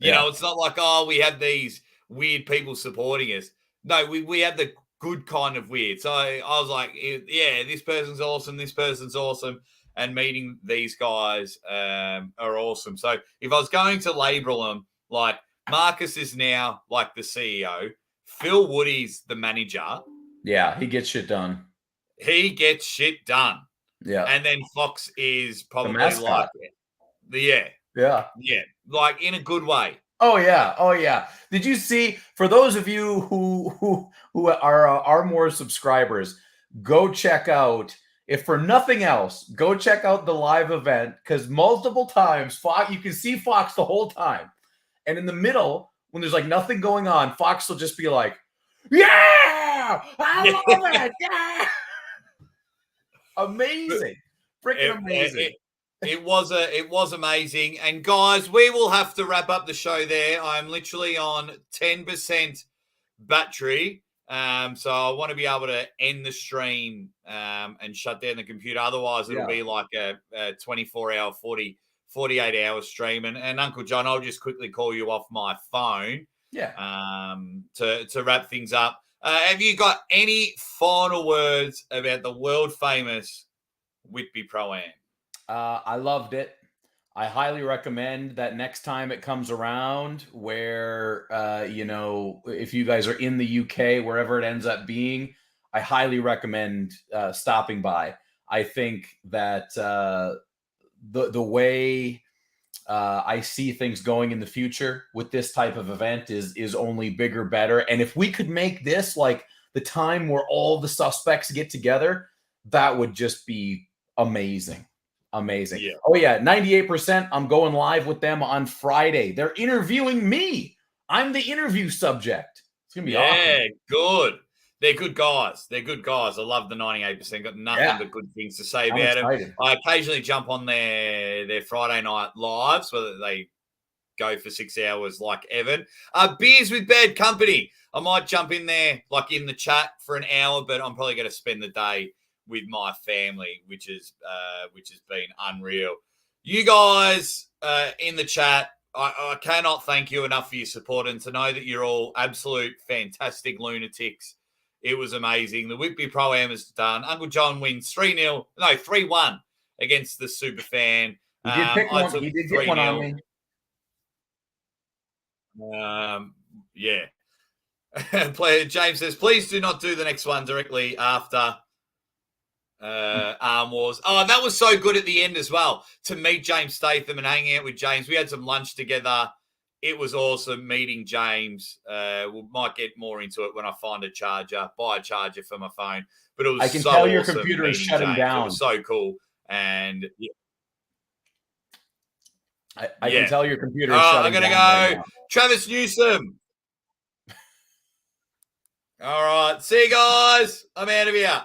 It's not like, we have these weird people supporting us. No, we have the good kind of weird. So I was like, this person's awesome. And meeting these guys are awesome. So if I was going to label them, like, Marcus is now like the CEO, Phil Woody's the manager. Yeah, he gets shit done. Yeah. And then Fox is probably like like in a good way. Oh yeah. Did you see, for those of you who are ArmWars subscribers, go check out if for nothing else, go check out the live event, because multiple times Fox, you can see Fox the whole time. And in the middle, when there's like nothing going on, Fox will just be like, yeah, I love it. Yeah. Amazing. Freaking amazing. It was amazing. And guys, we will have to wrap up the show there. I'm literally on 10% battery. So I want to be able to end the stream and shut down the computer. Otherwise, it'll be like a 24-hour, 48-hour stream. And Uncle John, I'll just quickly call you off my phone. To wrap things up. Have you got any final words about the world famous Whitby Pro-Am? I loved it. I highly recommend that next time it comes around, where, if you guys are in the UK, wherever it ends up being, I highly recommend stopping by. I think that the way I see things going in the future with this type of event is only bigger, better. And if we could make this like the time where all the suspects get together, that would just be amazing. Amazing. Yeah. Oh, yeah. 98%. I'm going live with them on Friday. They're interviewing me. I'm the interview subject. It's going to be awesome. Yeah, good. They're good guys. They're good guys. I love the 98%. Got nothing but good things to say about them. I occasionally jump on their Friday night lives, whether they go for 6 hours like Evan. Beers with Bad Company. I might jump in there, like in the chat for an hour, but I'm probably going to spend the day with my family, which has been unreal. You guys in the chat, I cannot thank you enough for your support, and to know that you're all absolute fantastic lunatics. It was amazing. The Whitby Pro-Am is done. Uncle John wins 3-1 against the Superfan. He did pick one. He did get one on me. Yeah. James says, please do not do the next one directly after ArmWars. Oh, that was so good at the end as well, to meet James Statham and hang out with James. We had some lunch together. It was awesome meeting James. We might get more into it when I find a charger, buy a charger for my phone. But it was I can so tell your awesome computer is meeting shutting James. down. It was so cool. And I can tell your computer is shutting down. I'm going to go. Right, Travis Newsom. All right. See you guys. I'm out of here.